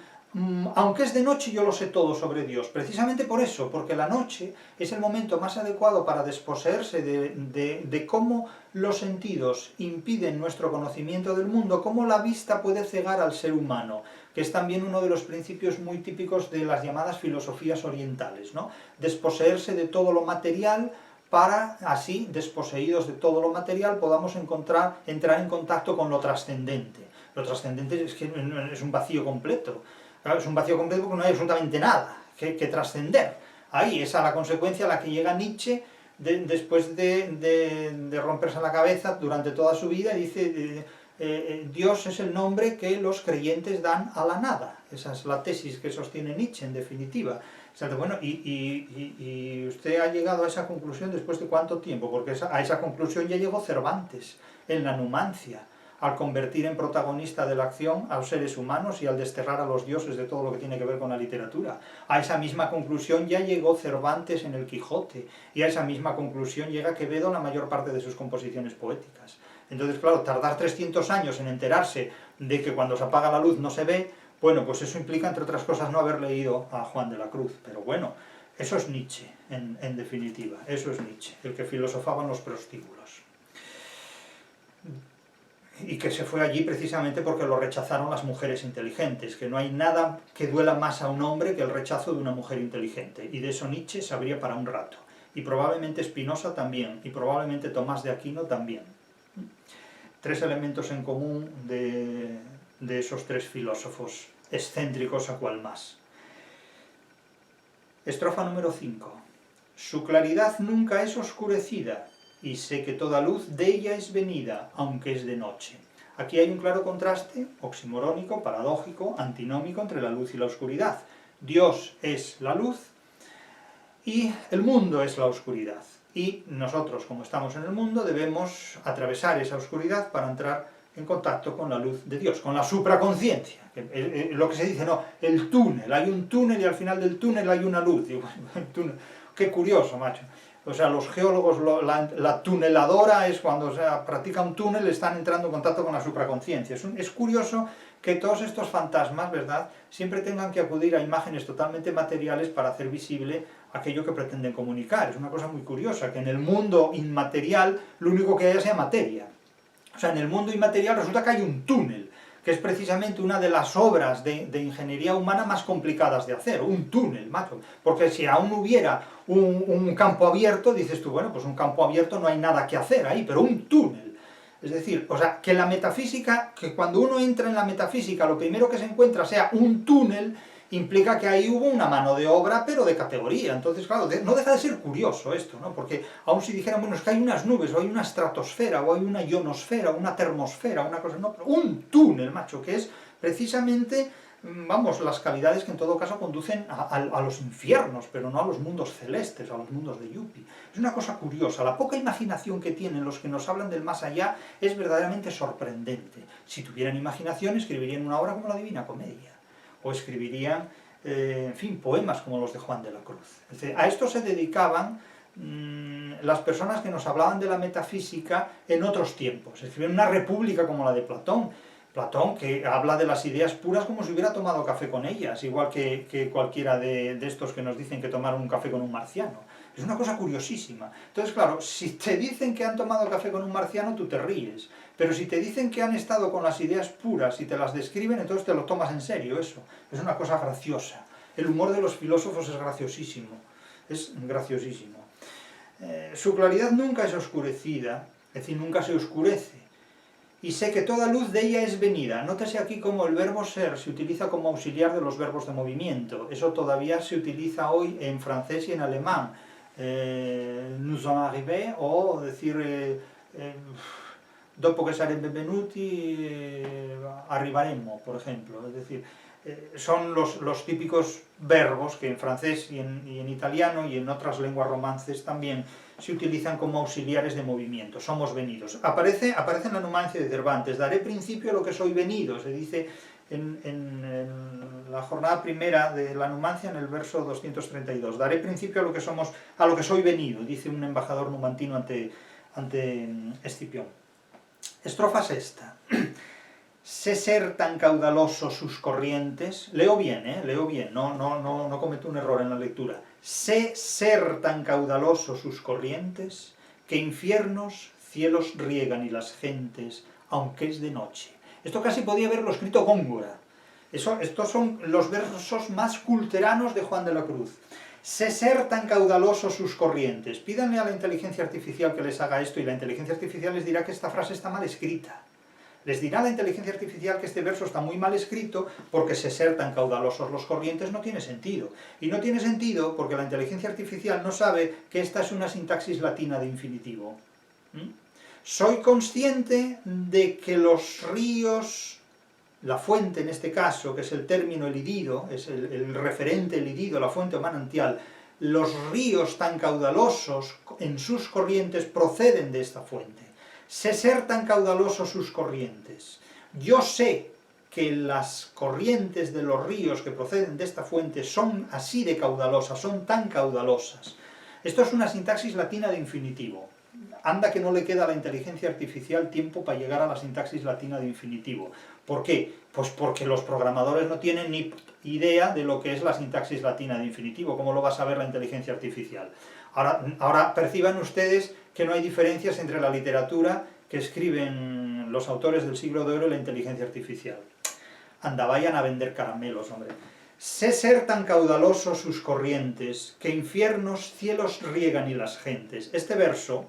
aunque es de noche yo lo sé todo sobre Dios, precisamente por eso, porque la noche es el momento más adecuado para desposeerse de cómo los sentidos impiden nuestro conocimiento del mundo, cómo la vista puede cegar al ser humano, que es también uno de los principios muy típicos de las llamadas filosofías orientales, ¿no? Desposeerse de todo lo material para así, desposeídos de todo lo material, podamos entrar en contacto con lo trascendente. Lo trascendente es que es un vacío completo. Claro, es un vacío completo porque no hay absolutamente nada que trascender. Ahí, esa es la consecuencia a la que llega Nietzsche después de romperse la cabeza durante toda su vida, y dice, Dios es el nombre que los creyentes dan a la nada. Esa es la tesis que sostiene Nietzsche, en definitiva. O sea, bueno, y usted ha llegado a esa conclusión después de ¿cuánto tiempo? Porque a esa conclusión ya llegó Cervantes, en la Numancia, al convertir en protagonista de la acción a los seres humanos y al desterrar a los dioses de todo lo que tiene que ver con la literatura. A esa misma conclusión ya llegó Cervantes en el Quijote, y a esa misma conclusión llega Quevedo en la mayor parte de sus composiciones poéticas. Entonces, claro, tardar 300 años en enterarse de que cuando se apaga la luz no se ve, bueno, pues eso implica, entre otras cosas, no haber leído a Juan de la Cruz. Pero bueno, eso es Nietzsche, en definitiva, eso es Nietzsche, el que filosofaba en los prostíbulos. Y que se fue allí precisamente porque lo rechazaron las mujeres inteligentes, que no hay nada que duela más a un hombre que el rechazo de una mujer inteligente, y de eso Nietzsche sabría para un rato, y probablemente Spinoza también, y probablemente Tomás de Aquino también. 3 elementos en común de esos 3 filósofos, excéntricos a cual más. Estrofa número 5. Su claridad nunca es oscurecida, y sé que toda luz de ella es venida, aunque es de noche. Aquí hay un claro contraste oximorónico, paradójico, antinómico entre la luz y la oscuridad. Dios es la luz y el mundo es la oscuridad. Y nosotros, como estamos en el mundo, debemos atravesar esa oscuridad para entrar en contacto con la luz de Dios, con la supraconciencia. Lo que se dice, no, el túnel, hay un túnel y al final del túnel hay una luz. Digo, qué curioso, macho. O sea, los geólogos, la tuneladora es cuando practica un túnel, están entrando en contacto con la supraconciencia. Es curioso que todos estos fantasmas, ¿verdad?, siempre tengan que acudir a imágenes totalmente materiales para hacer visible aquello que pretenden comunicar. Es una cosa muy curiosa, que en el mundo inmaterial lo único que haya sea materia. O sea, en el mundo inmaterial resulta que hay un túnel, que es precisamente una de las obras de ingeniería humana más complicadas de hacer, un túnel, macho. Porque si aún hubiera un campo abierto, dices tú, bueno, pues un campo abierto no hay nada que hacer ahí, pero un túnel. Es decir, o sea, que la metafísica, que cuando uno entra en la metafísica, lo primero que se encuentra sea un túnel, implica que ahí hubo una mano de obra, pero de categoría. Entonces, claro, no deja de ser curioso esto, ¿no? Porque aun si dijeran, bueno, es que hay unas nubes, o hay una estratosfera, o hay una ionosfera, o una termosfera, una cosa, no, pero un túnel, macho, que es precisamente, vamos, las calidades que en todo caso conducen a los infiernos, pero no a los mundos celestes, a los mundos de Yuppie. Es una cosa curiosa, la poca imaginación que tienen los que nos hablan del más allá es verdaderamente sorprendente. Si tuvieran imaginación, escribirían una obra como la Divina Comedia, o escribirían, en fin, poemas como los de Juan de la Cruz. Es decir, a esto se dedicaban las personas que nos hablaban de la metafísica en otros tiempos. Escribían una república como la de Platón. Platón, que habla de las ideas puras como si hubiera tomado café con ellas, igual que cualquiera de estos que nos dicen que tomaron un café con un marciano. Es una cosa curiosísima. Entonces, claro, si te dicen que han tomado café con un marciano, tú te ríes. Pero si te dicen que han estado con las ideas puras y te las describen, entonces te lo tomas en serio, eso. Es una cosa graciosa. El humor de los filósofos es graciosísimo. Es graciosísimo. Su claridad nunca es oscurecida, es decir, nunca se oscurece. Y sé que toda luz de ella es venida. Nótese aquí cómo el verbo ser se utiliza como auxiliar de los verbos de movimiento. Eso todavía se utiliza hoy en francés y en alemán. Nous sommes arrivés, o decir dopo che sarebbe venuti arrivaremo, por ejemplo. Es decir, son los típicos verbos que en francés y en italiano y en otras lenguas romances también se utilizan como auxiliares de movimiento. Somos venidos. Aparece en la Numancia de Cervantes. Daré principio a lo que soy venido. Se dice en la jornada primera de la Numancia, en el verso 232. Daré principio a lo que soy venido, dice un embajador numantino ante Escipión. Estrofa sexta. sé ser tan caudalosos sus corrientes, leo bien, no cometo un error en la lectura, sé ser tan caudalosos sus corrientes, que infiernos cielos riegan y las gentes, aunque es de noche. Esto casi podía haberlo escrito Góngora. Estos son los versos más culteranos de Juan de la Cruz. Sé ser tan caudalosos sus corrientes. Pídanle a la inteligencia artificial que les haga esto y la inteligencia artificial les dirá que esta frase está mal escrita. Les dirá a la inteligencia artificial que este verso está muy mal escrito porque sé ser tan caudalosos los corrientes no tiene sentido. Y no tiene sentido porque la inteligencia artificial no sabe que esta es una sintaxis latina de infinitivo. Soy consciente de que los ríos, la fuente en este caso, que es el término elidido, es el referente elidido, la fuente o manantial, los ríos tan caudalosos en sus corrientes proceden de esta fuente. Sé ser tan caudalosos sus corrientes. Yo sé que las corrientes de los ríos que proceden de esta fuente son así de caudalosas, son tan caudalosas. Esto es una sintaxis latina de infinitivo. Anda que no le queda a la inteligencia artificial tiempo para llegar a la sintaxis latina de infinitivo. ¿Por qué? Pues porque los programadores no tienen ni idea de lo que es la sintaxis latina de infinitivo. ¿Cómo lo va a saber la inteligencia artificial? Ahora perciban ustedes que no hay diferencias entre la literatura que escriben los autores del siglo de oro y la inteligencia artificial. Anda, vayan a vender caramelos, hombre. Sé ser tan caudalosos sus corrientes, que infiernos cielos riegan y las gentes. Este verso,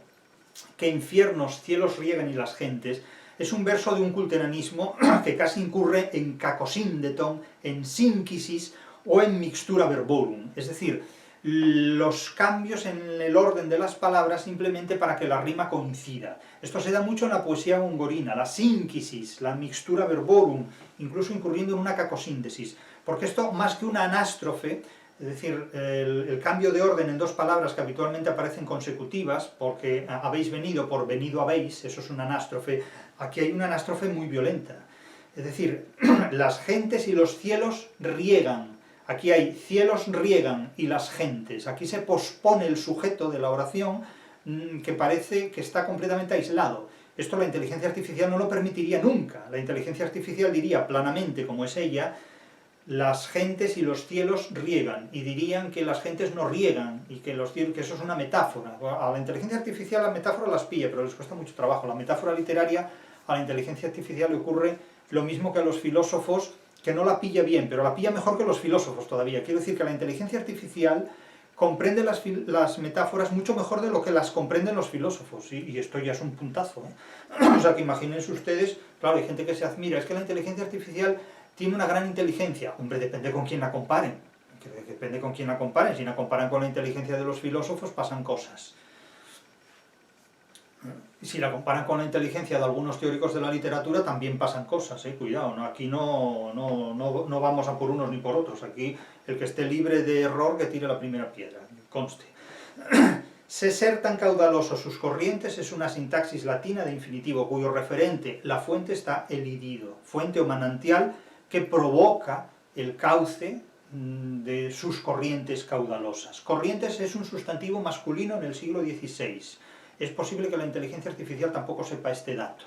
que infiernos cielos riegan y las gentes, es un verso de un culteranismo que casi incurre en cacosíndeton, en sínquisis o en mixtura verborum. Es decir, los cambios en el orden de las palabras simplemente para que la rima coincida. Esto se da mucho en la poesía gongorina, la sínquisis, la mixtura verborum, incluso incurriendo en una cacosíntesis. Porque esto, más que una anástrofe, es decir, el cambio de orden en dos palabras que habitualmente aparecen consecutivas, porque habéis venido por venido habéis, eso es una anástrofe, aquí hay una anástrofe muy violenta. Es decir, las gentes y los cielos riegan. Aquí hay cielos riegan y las gentes. Aquí se pospone el sujeto de la oración que parece que está completamente aislado. Esto la inteligencia artificial no lo permitiría nunca. La inteligencia artificial diría planamente, como es ella, las gentes y los cielos riegan, y dirían que las gentes no riegan, y que los cielos, que eso es una metáfora. A la inteligencia artificial la metáfora las pilla, pero les cuesta mucho trabajo. La metáfora literaria a la inteligencia artificial le ocurre lo mismo que a los filósofos, que no la pilla bien, pero la pilla mejor que los filósofos todavía. Quiero decir que la inteligencia artificial comprende las metáforas mucho mejor de lo que las comprenden los filósofos, y esto ya es un puntazo, ¿eh? O sea, que imagínense ustedes, claro, hay gente que se admira, es que la inteligencia artificial tiene una gran inteligencia. Hombre, depende con quién la comparen, depende con quién la comparen. Si la comparan con la inteligencia de los filósofos, pasan cosas. Y si la comparan con la inteligencia de algunos teóricos de la literatura, también pasan cosas, cuidado, ¿no? Aquí no vamos a por unos ni por otros, aquí el que esté libre de error que tire la primera piedra, conste. Sé ser tan caudalosos sus corrientes es una sintaxis latina de infinitivo, cuyo referente, la fuente, está elidido, fuente o manantial que provoca el cauce de sus corrientes caudalosas. Corrientes es un sustantivo masculino en el siglo XVI. Es posible que la inteligencia artificial tampoco sepa este dato.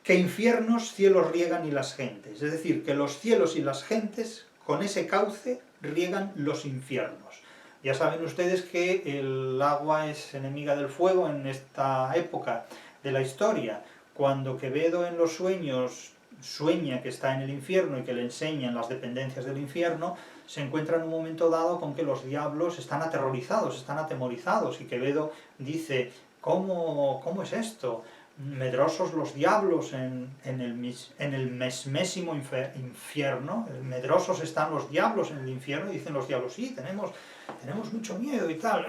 Que infiernos cielos riegan y las gentes. Es decir, que los cielos y las gentes, con ese cauce, riegan los infiernos. Ya saben ustedes que el agua es enemiga del fuego en esta época de la historia. Cuando Quevedo en los sueños sueña que está en el infierno y que le enseñan las dependencias del infierno, se encuentra en un momento dado con que los diablos están aterrorizados, están atemorizados, y Quevedo dice: ¿Cómo es esto? Medrosos los diablos en el mesmésimo infierno, medrosos están los diablos en el infierno, y dicen los diablos: sí, tenemos mucho miedo y tal.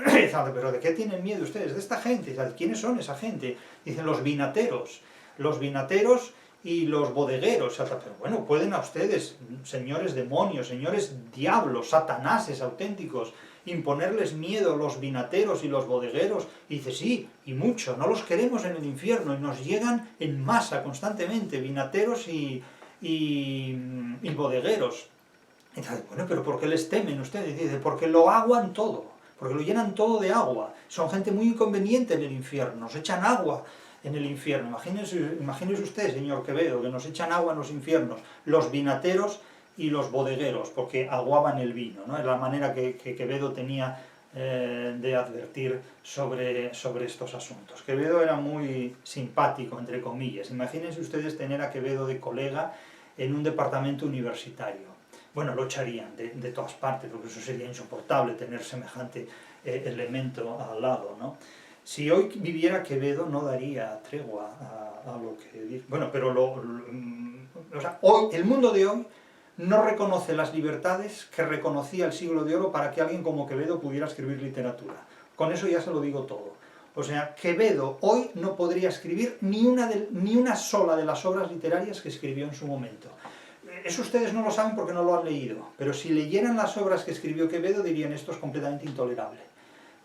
Pero ¿de qué tienen miedo ustedes? De esta gente. ¿Quiénes son esa gente? Dicen los vinateros y los bodegueros. Pero bueno, pueden a ustedes, señores demonios, señores diablos, satanases auténticos, imponerles miedo los vinateros y los bodegueros. Y dice: sí, y mucho, no los queremos en el infierno, y nos llegan en masa constantemente, vinateros y bodegueros. Y dice: bueno, pero ¿por qué les temen ustedes? Y dice: porque lo aguan todo, porque lo llenan todo de agua, son gente muy inconveniente en el infierno, nos echan agua en el infierno. Imagínese usted, señor Quevedo, que nos echan agua en los infiernos, los vinateros y los bodegueros, porque aguaban el vino, ¿no? Es la manera que Quevedo tenía de advertir sobre estos asuntos. Quevedo era muy simpático, entre comillas. Imagínense ustedes tener a Quevedo de colega en un departamento universitario. Bueno, lo echarían de todas partes, porque eso sería insoportable, tener semejante elemento al lado, ¿no? Si hoy viviera Quevedo no daría tregua a lo que dice. Bueno, pero o sea, hoy, el mundo de hoy no reconoce las libertades que reconocía el siglo de oro para que alguien como Quevedo pudiera escribir literatura. Con eso ya se lo digo todo. O sea, Quevedo hoy no podría escribir ni una sola de las obras literarias que escribió en su momento. Eso ustedes no lo saben porque no lo han leído, pero si leyeran las obras que escribió Quevedo dirían esto es completamente intolerable.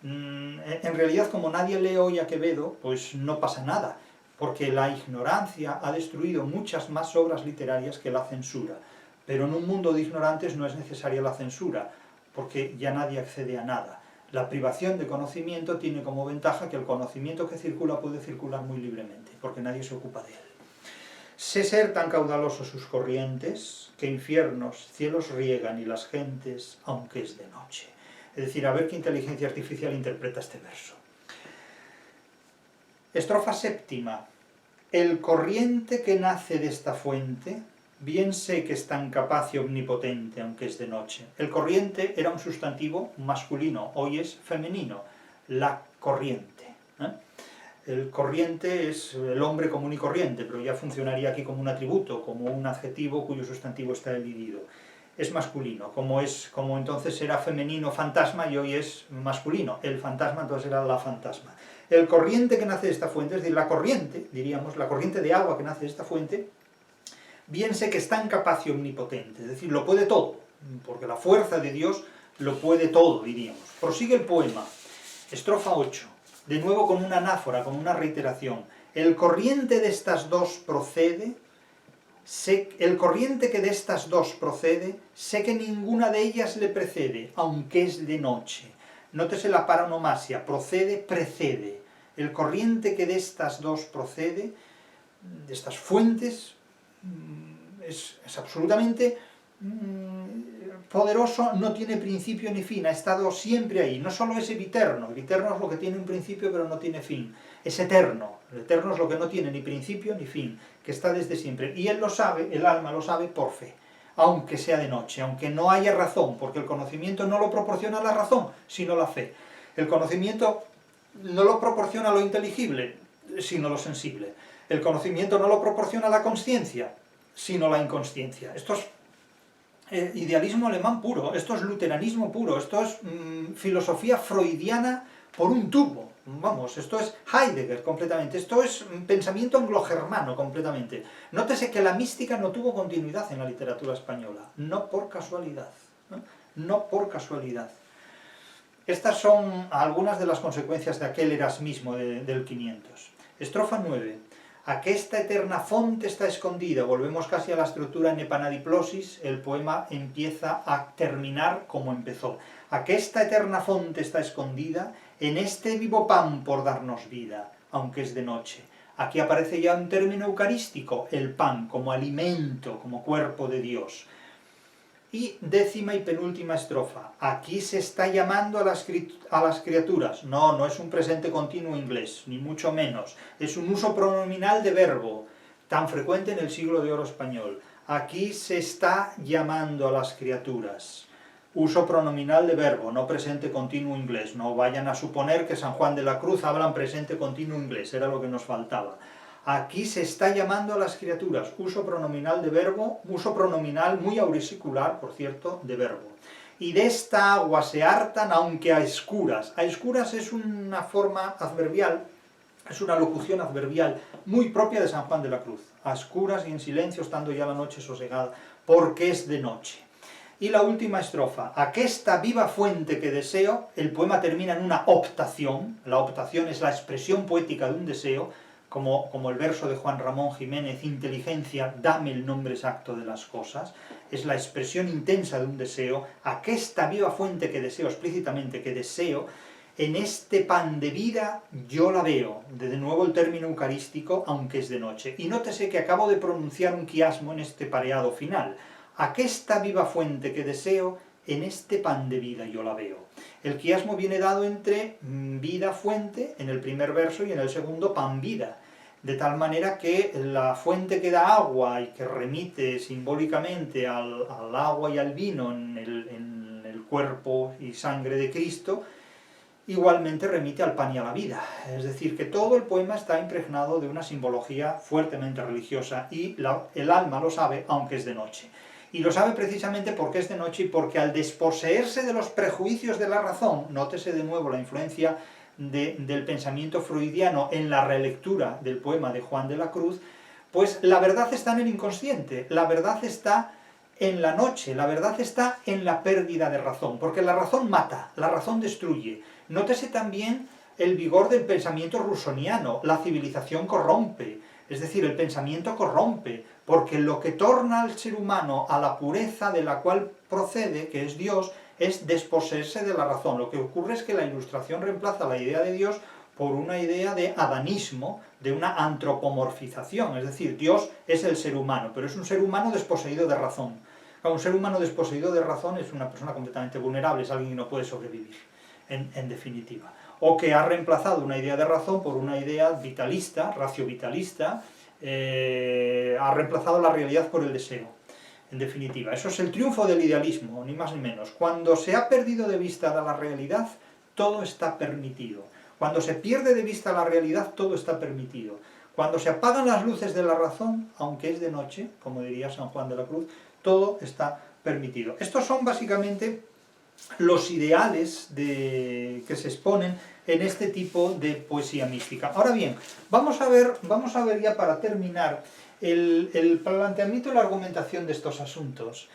En realidad, como nadie lee hoy a Quevedo, pues no pasa nada, porque la ignorancia ha destruido muchas más obras literarias que la censura. Pero en un mundo de ignorantes no es necesaria la censura, porque ya nadie accede a nada. La privación de conocimiento tiene como ventaja que el conocimiento que circula puede circular muy libremente, porque nadie se ocupa de él. Sé ser tan caudalosos sus corrientes, que infiernos, cielos riegan y las gentes, aunque es de noche. Es decir, a ver qué inteligencia artificial interpreta este verso. Estrofa séptima. El corriente que nace de esta fuente, bien sé que es tan capaz y omnipotente, aunque es de noche. El corriente era un sustantivo masculino, hoy es femenino, la corriente. El corriente es el hombre común y corriente, pero ya funcionaría aquí como un atributo, como un adjetivo cuyo sustantivo está dividido. Es masculino, como entonces era femenino fantasma y hoy es masculino. El fantasma entonces era la fantasma. El corriente que nace de esta fuente, es decir, la corriente, diríamos, la corriente de agua que nace de esta fuente, bien sé que es tan capaz y omnipotente, es decir, lo puede todo, porque la fuerza de Dios lo puede todo, diríamos. Prosigue el poema, estrofa 8, de nuevo con una anáfora, con una reiteración. El corriente de estas dos procede, el corriente que de estas dos procede, sé que ninguna de ellas le precede, aunque es de noche. Nótese la paronomasia, procede, precede. El corriente que de estas dos procede, de estas fuentes, es absolutamente poderoso, no tiene principio ni fin, ha estado siempre ahí. No solo es eviterno es lo que tiene un principio pero no tiene fin, es eterno. El eterno es lo que no tiene ni principio ni fin, que está desde siempre. Y él lo sabe, el alma lo sabe por fe, aunque sea de noche, aunque no haya razón, porque el conocimiento no lo proporciona la razón, sino la fe. El conocimiento no lo proporciona lo inteligible, sino lo sensible. El conocimiento no lo proporciona la consciencia, sino la inconsciencia. Esto es idealismo alemán puro, esto es luteranismo puro, esto es filosofía freudiana por un tubo. Vamos, esto es Heidegger completamente, esto es pensamiento anglo-germano completamente. Nótese que la mística no tuvo continuidad en la literatura española, no por casualidad, no por casualidad. Estas son algunas de las consecuencias de aquel erasmismo del 500. Estrofa 9. Aquesta eterna fonte está escondida. Volvemos casi a la estructura en epanadiplosis, el poema empieza a terminar como empezó. Aquesta eterna fonte está escondida, en este vivo pan por darnos vida, aunque es de noche. Aquí aparece ya un término eucarístico, el pan, como alimento, como cuerpo de Dios. Y décima y penúltima estrofa. Aquí se está llamando a las criaturas. No, no es un presente continuo inglés, ni mucho menos. Es un uso pronominal de verbo, tan frecuente en el siglo de oro español. Aquí se está llamando a las criaturas. Uso pronominal de verbo, no presente continuo inglés. No vayan a suponer que San Juan de la Cruz hablan presente continuo inglés, era lo que nos faltaba. Aquí se está llamando a las criaturas, uso pronominal de verbo, uso pronominal muy auricular, por cierto, de verbo. Y de esta agua se hartan, aunque a escuras. A escuras es una forma adverbial, es una locución adverbial muy propia de San Juan de la Cruz. A escuras y en silencio, estando ya la noche sosegada, porque es de noche. Y la última estrofa, aquesta viva fuente que deseo, el poema termina en una optación, la optación es la expresión poética de un deseo, como el verso de Juan Ramón Jiménez, inteligencia, dame el nombre exacto de las cosas, es la expresión intensa de un deseo, aquesta viva fuente que deseo, explícitamente que deseo, en este pan de vida yo la veo, de nuevo el término eucarístico, aunque es de noche. Y nótese que acabo de pronunciar un quiasmo en este pareado final. Aquesta viva fuente que deseo, en este pan de vida yo la veo. El quiasmo viene dado entre vida fuente, en el primer verso, y en el segundo pan vida. De tal manera que la fuente que da agua y que remite simbólicamente al agua y al vino en el cuerpo y sangre de Cristo, igualmente remite al pan y a la vida. Es decir, que todo el poema está impregnado de una simbología fuertemente religiosa y el alma lo sabe, aunque es de noche. Y lo sabe precisamente porque es de noche y porque al desposeerse de los prejuicios de la razón, nótese de nuevo la influencia del pensamiento freudiano en la relectura del poema de Juan de la Cruz, pues la verdad está en el inconsciente, la verdad está en la noche, la verdad está en la pérdida de razón, porque la razón mata, la razón destruye. Nótese también el vigor del pensamiento rusoniano, la civilización corrompe, es decir, el pensamiento corrompe, porque lo que torna al ser humano a la pureza de la cual procede, que es Dios, es desposeerse de la razón. Lo que ocurre es que la Ilustración reemplaza la idea de Dios por una idea de adanismo, de una antropomorfización, es decir, Dios es el ser humano, pero es un ser humano desposeído de razón. Un ser humano desposeído de razón es una persona completamente vulnerable, es alguien que no puede sobrevivir, en definitiva. O que ha reemplazado una idea de razón por una idea vitalista, raciovitalista, ha reemplazado la realidad por el deseo, en definitiva. Eso es el triunfo del idealismo, ni más ni menos. Cuando se ha perdido de vista la realidad, todo está permitido. Cuando se pierde de vista la realidad, todo está permitido. Cuando se apagan las luces de la razón, aunque es de noche, como diría San Juan de la Cruz, todo está permitido. Estos son básicamente los ideales que se exponen en este tipo de poesía mística. Ahora bien, vamos a ver ya para terminar el planteamiento y la argumentación de estos asuntos.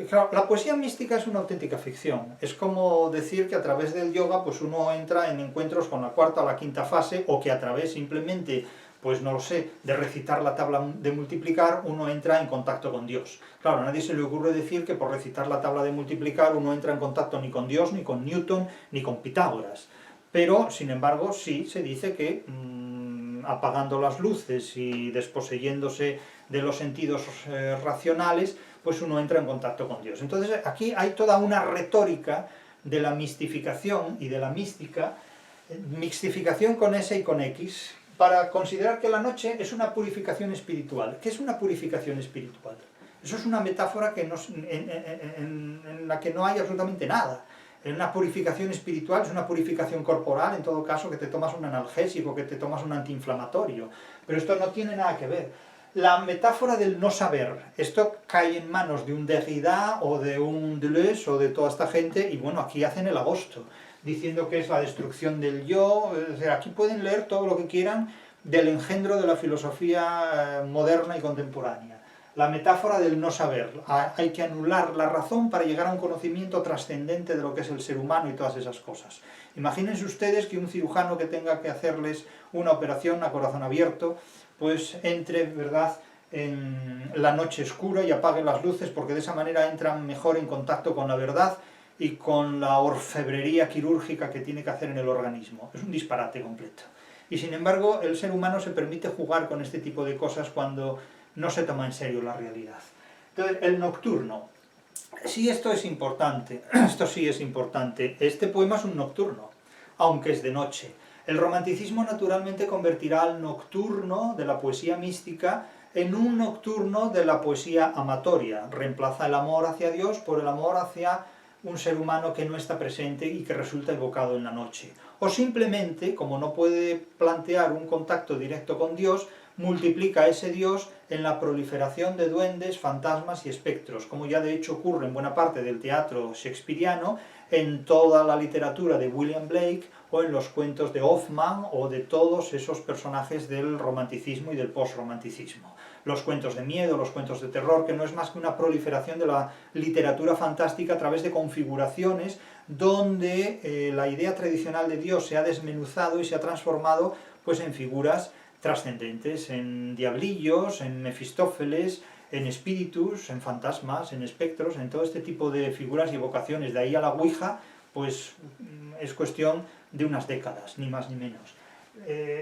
Claro, la poesía mística es una auténtica ficción. Es como decir que a través del yoga pues uno entra en encuentros con la cuarta o la quinta fase, o que a través simplemente, pues no lo sé, de recitar la tabla de multiplicar uno entra en contacto con Dios. Claro, a nadie se le ocurre decir que por recitar la tabla de multiplicar uno entra en contacto ni con Dios, ni con Newton, ni con Pitágoras. Pero, sin embargo, sí se dice que apagando las luces y desposeyéndose de los sentidos racionales, pues uno entra en contacto con Dios. Entonces aquí hay toda una retórica de la mistificación y de la mística, mixtificación con S y con X, para considerar que la noche es una purificación espiritual. ¿Qué es una purificación espiritual? Eso es una metáfora en la que no hay absolutamente nada. Una purificación espiritual es una purificación corporal, en todo caso, que te tomas un analgésico, que te tomas un antiinflamatorio. Pero esto no tiene nada que ver. La metáfora del no saber, esto cae en manos de un Derrida o de un Deleuze o de toda esta gente, y bueno, aquí hacen el agosto, diciendo que es la destrucción del yo. Es decir, aquí pueden leer todo lo que quieran del engendro de la filosofía moderna y contemporánea. La metáfora del no saber. Hay que anular la razón para llegar a un conocimiento trascendente de lo que es el ser humano y todas esas cosas. Imagínense ustedes que un cirujano que tenga que hacerles una operación a corazón abierto, pues entre, ¿verdad?, en la noche oscura y apague las luces, porque de esa manera entran mejor en contacto con la verdad y con la orfebrería quirúrgica que tiene que hacer en el organismo. Es un disparate completo. Y sin embargo, el ser humano se permite jugar con este tipo de cosas cuando no se toma en serio la realidad. Entonces, el nocturno. Sí, esto es importante, esto sí es importante. Este poema es un nocturno, aunque es de noche. El romanticismo naturalmente convertirá al nocturno de la poesía mística en un nocturno de la poesía amatoria. Reemplaza el amor hacia Dios por el amor hacia un ser humano que no está presente y que resulta evocado en la noche. O simplemente, como no puede plantear un contacto directo con Dios, multiplica a ese Dios en la proliferación de duendes, fantasmas y espectros, como ya de hecho ocurre en buena parte del teatro shakespeariano, en toda la literatura de William Blake o en los cuentos de Hoffmann o de todos esos personajes del romanticismo y del postromanticismo. Los cuentos de miedo, los cuentos de terror, que no es más que una proliferación de la literatura fantástica a través de configuraciones donde la idea tradicional de Dios se ha desmenuzado y se ha transformado pues en figuras trascendentes, en diablillos, en Mefistófeles, en espíritus, en fantasmas, en espectros, en todo este tipo de figuras y evocaciones. De ahí a la Ouija, pues es cuestión de unas décadas, ni más ni menos.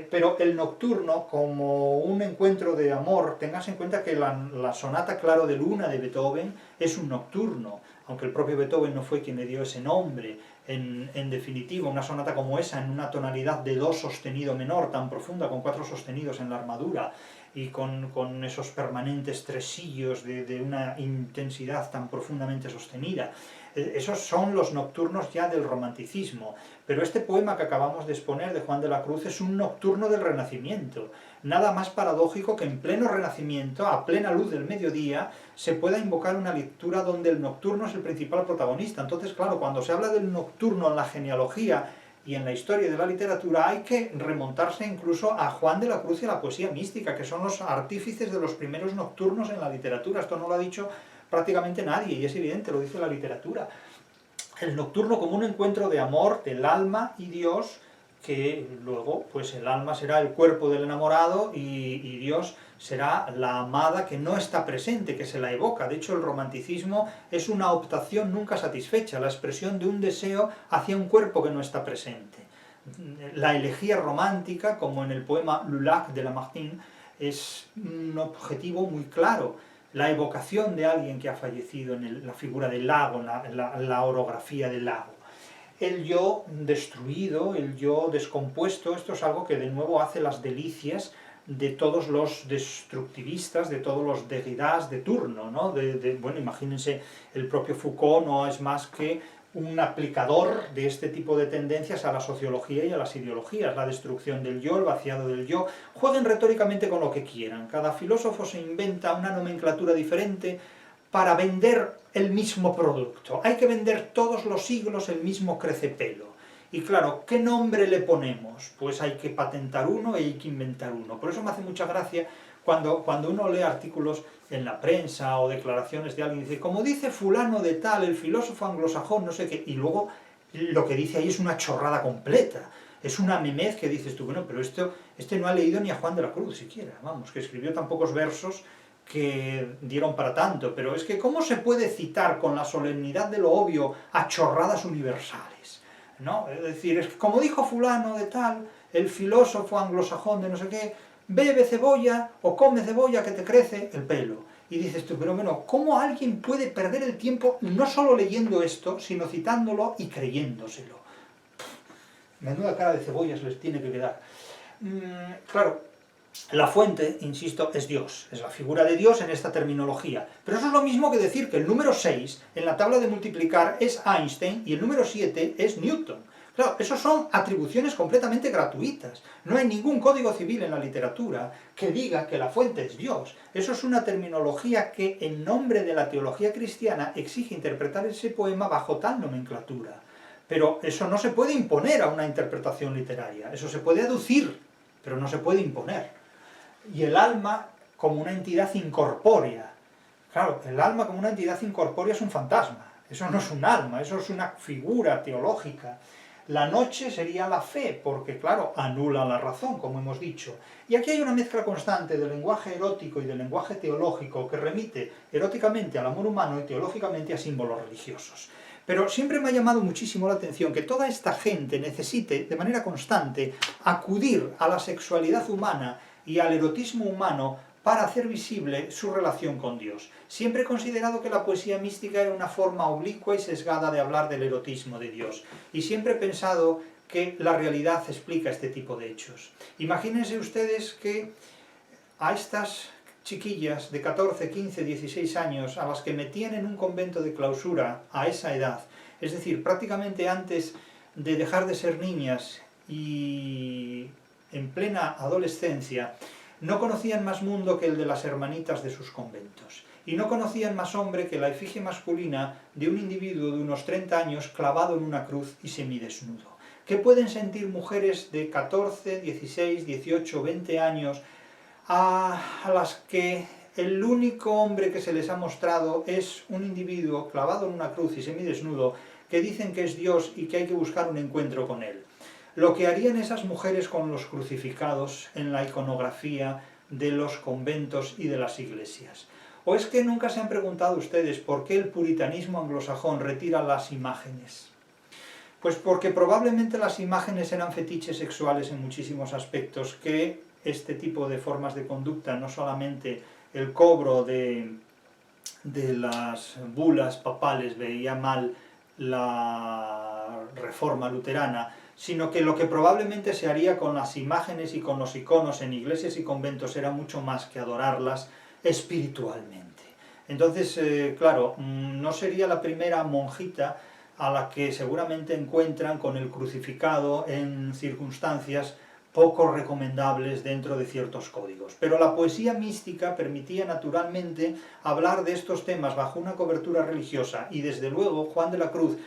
Pero el nocturno, como un encuentro de amor, tengas en cuenta que la sonata Claro de Luna de Beethoven es un nocturno, aunque el propio Beethoven no fue quien le dio ese nombre. En definitiva, una sonata como esa, en una tonalidad de do sostenido menor tan profunda, con 4 sostenidos en la armadura, y con esos permanentes tresillos de una intensidad tan profundamente sostenida. Esos son los nocturnos ya del romanticismo, pero este poema que acabamos de exponer de Juan de la Cruz es un nocturno del Renacimiento. Nada más paradójico que en pleno Renacimiento, a plena luz del mediodía, se pueda invocar una lectura donde el nocturno es el principal protagonista. Entonces, claro, cuando se habla del nocturno en la genealogía y en la historia de la literatura, hay que remontarse incluso a Juan de la Cruz y a la poesía mística, que son los artífices de los primeros nocturnos en la literatura. Esto no lo ha dicho prácticamente nadie, y es evidente, lo dice la literatura. El nocturno como un encuentro de amor del alma y Dios, que luego pues el alma será el cuerpo del enamorado y Dios será la amada que no está presente, que se la evoca. De hecho, el romanticismo es una optación nunca satisfecha, la expresión de un deseo hacia un cuerpo que no está presente. La elegía romántica, como en el poema Le Lac de Lamartine, es un objetivo muy claro, la evocación de alguien que ha fallecido en la figura del lago, en la orografía del lago. El yo destruido, el yo descompuesto, esto es algo que de nuevo hace las delicias de todos los destructivistas, de todos los Derridas de turno, ¿no? Bueno, imagínense, el propio Foucault no es más que un aplicador de este tipo de tendencias a la sociología y a las ideologías, la destrucción del yo, el vaciado del yo. Jueguen retóricamente con lo que quieran, cada filósofo se inventa una nomenclatura diferente para vender el mismo producto. Hay que vender todos los siglos el mismo crecepelo. Y claro, ¿qué nombre le ponemos? Pues hay que patentar uno y hay que inventar uno. Por eso me hace mucha gracia cuando uno lee artículos en la prensa o declaraciones de alguien y dice, como dice fulano de tal, el filósofo anglosajón, no sé qué, y luego lo que dice ahí es una chorrada completa. Es una memez que dices tú, bueno, pero este no ha leído ni a Juan de la Cruz siquiera, vamos, que escribió tan pocos versos que dieron para tanto, pero es que ¿cómo se puede citar con la solemnidad de lo obvio a chorradas universales? ¿No? Es decir, es que como dijo fulano de tal, el filósofo anglosajón de no sé qué, bebe cebolla o come cebolla que te crece el pelo. Y dices tú, pero bueno, ¿cómo alguien puede perder el tiempo no solo leyendo esto, sino citándolo y creyéndoselo? Menuda cara de cebollas les tiene que quedar. Claro, la fuente, insisto, es Dios, es la figura de Dios en esta terminología. Pero eso es lo mismo que decir que el número 6 en la tabla de multiplicar es Einstein y el número 7 es Newton. Claro, eso son atribuciones completamente gratuitas. No hay ningún código civil en la literatura que diga que la fuente es Dios. Eso es una terminología que, en nombre de la teología cristiana, exige interpretar ese poema bajo tal nomenclatura. Pero eso no se puede imponer a una interpretación literaria. Eso se puede aducir, pero no se puede imponer. Y el alma como una entidad incorpórea. Claro, el alma como una entidad incorpórea es un fantasma. Eso no es un alma, eso es una figura teológica. La noche sería la fe, porque claro, anula la razón, como hemos dicho. Y aquí hay una mezcla constante del lenguaje erótico y del lenguaje teológico que remite eróticamente al amor humano y teológicamente a símbolos religiosos. Pero siempre me ha llamado muchísimo la atención que toda esta gente necesite, de manera constante, acudir a la sexualidad humana y al erotismo humano para hacer visible su relación con Dios. Siempre he considerado que la poesía mística era una forma oblicua y sesgada de hablar del erotismo de Dios, y siempre he pensado que la realidad explica este tipo de hechos. Imagínense ustedes que a estas chiquillas de 14, 15, 16 años, a las que metían en un convento de clausura a esa edad, es decir, prácticamente antes de dejar de ser niñas y en plena adolescencia, no conocían más mundo que el de las hermanitas de sus conventos, y no conocían más hombre que la efigie masculina de un individuo de unos 30 años clavado en una cruz y semidesnudo. ¿Qué pueden sentir mujeres de 14, 16, 18, 20 años a las que el único hombre que se les ha mostrado es un individuo clavado en una cruz y semidesnudo que dicen que es Dios y que hay que buscar un encuentro con él? Lo que harían esas mujeres con los crucificados en la iconografía de los conventos y de las iglesias. ¿O es que nunca se han preguntado ustedes por qué el puritanismo anglosajón retira las imágenes? Pues porque probablemente las imágenes eran fetiches sexuales en muchísimos aspectos, que este tipo de formas de conducta, no solamente el cobro de las bulas papales veía mal la reforma luterana, sino que lo que probablemente se haría con las imágenes y con los iconos en iglesias y conventos era mucho más que adorarlas espiritualmente. Entonces, claro, no sería la primera monjita a la que seguramente encuentran con el crucificado en circunstancias poco recomendables dentro de ciertos códigos. Pero la poesía mística permitía naturalmente hablar de estos temas bajo una cobertura religiosa, y desde luego Juan de la Cruz,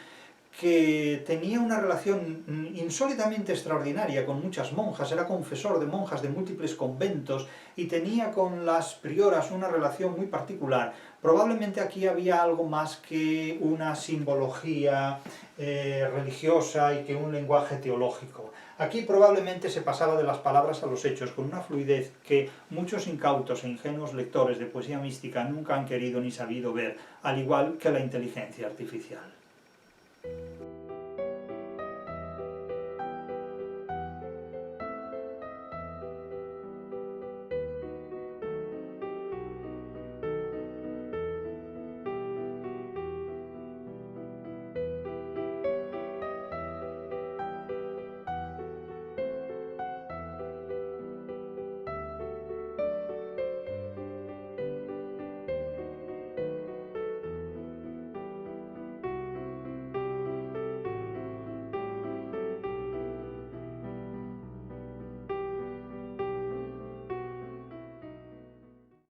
que tenía una relación insólitamente extraordinaria con muchas monjas, era confesor de monjas de múltiples conventos y tenía con las prioras una relación muy particular. Probablemente aquí había algo más que una simbología religiosa y que un lenguaje teológico. Aquí probablemente se pasaba de las palabras a los hechos con una fluidez que muchos incautos e ingenuos lectores de poesía mística nunca han querido ni sabido ver, al igual que la inteligencia artificial.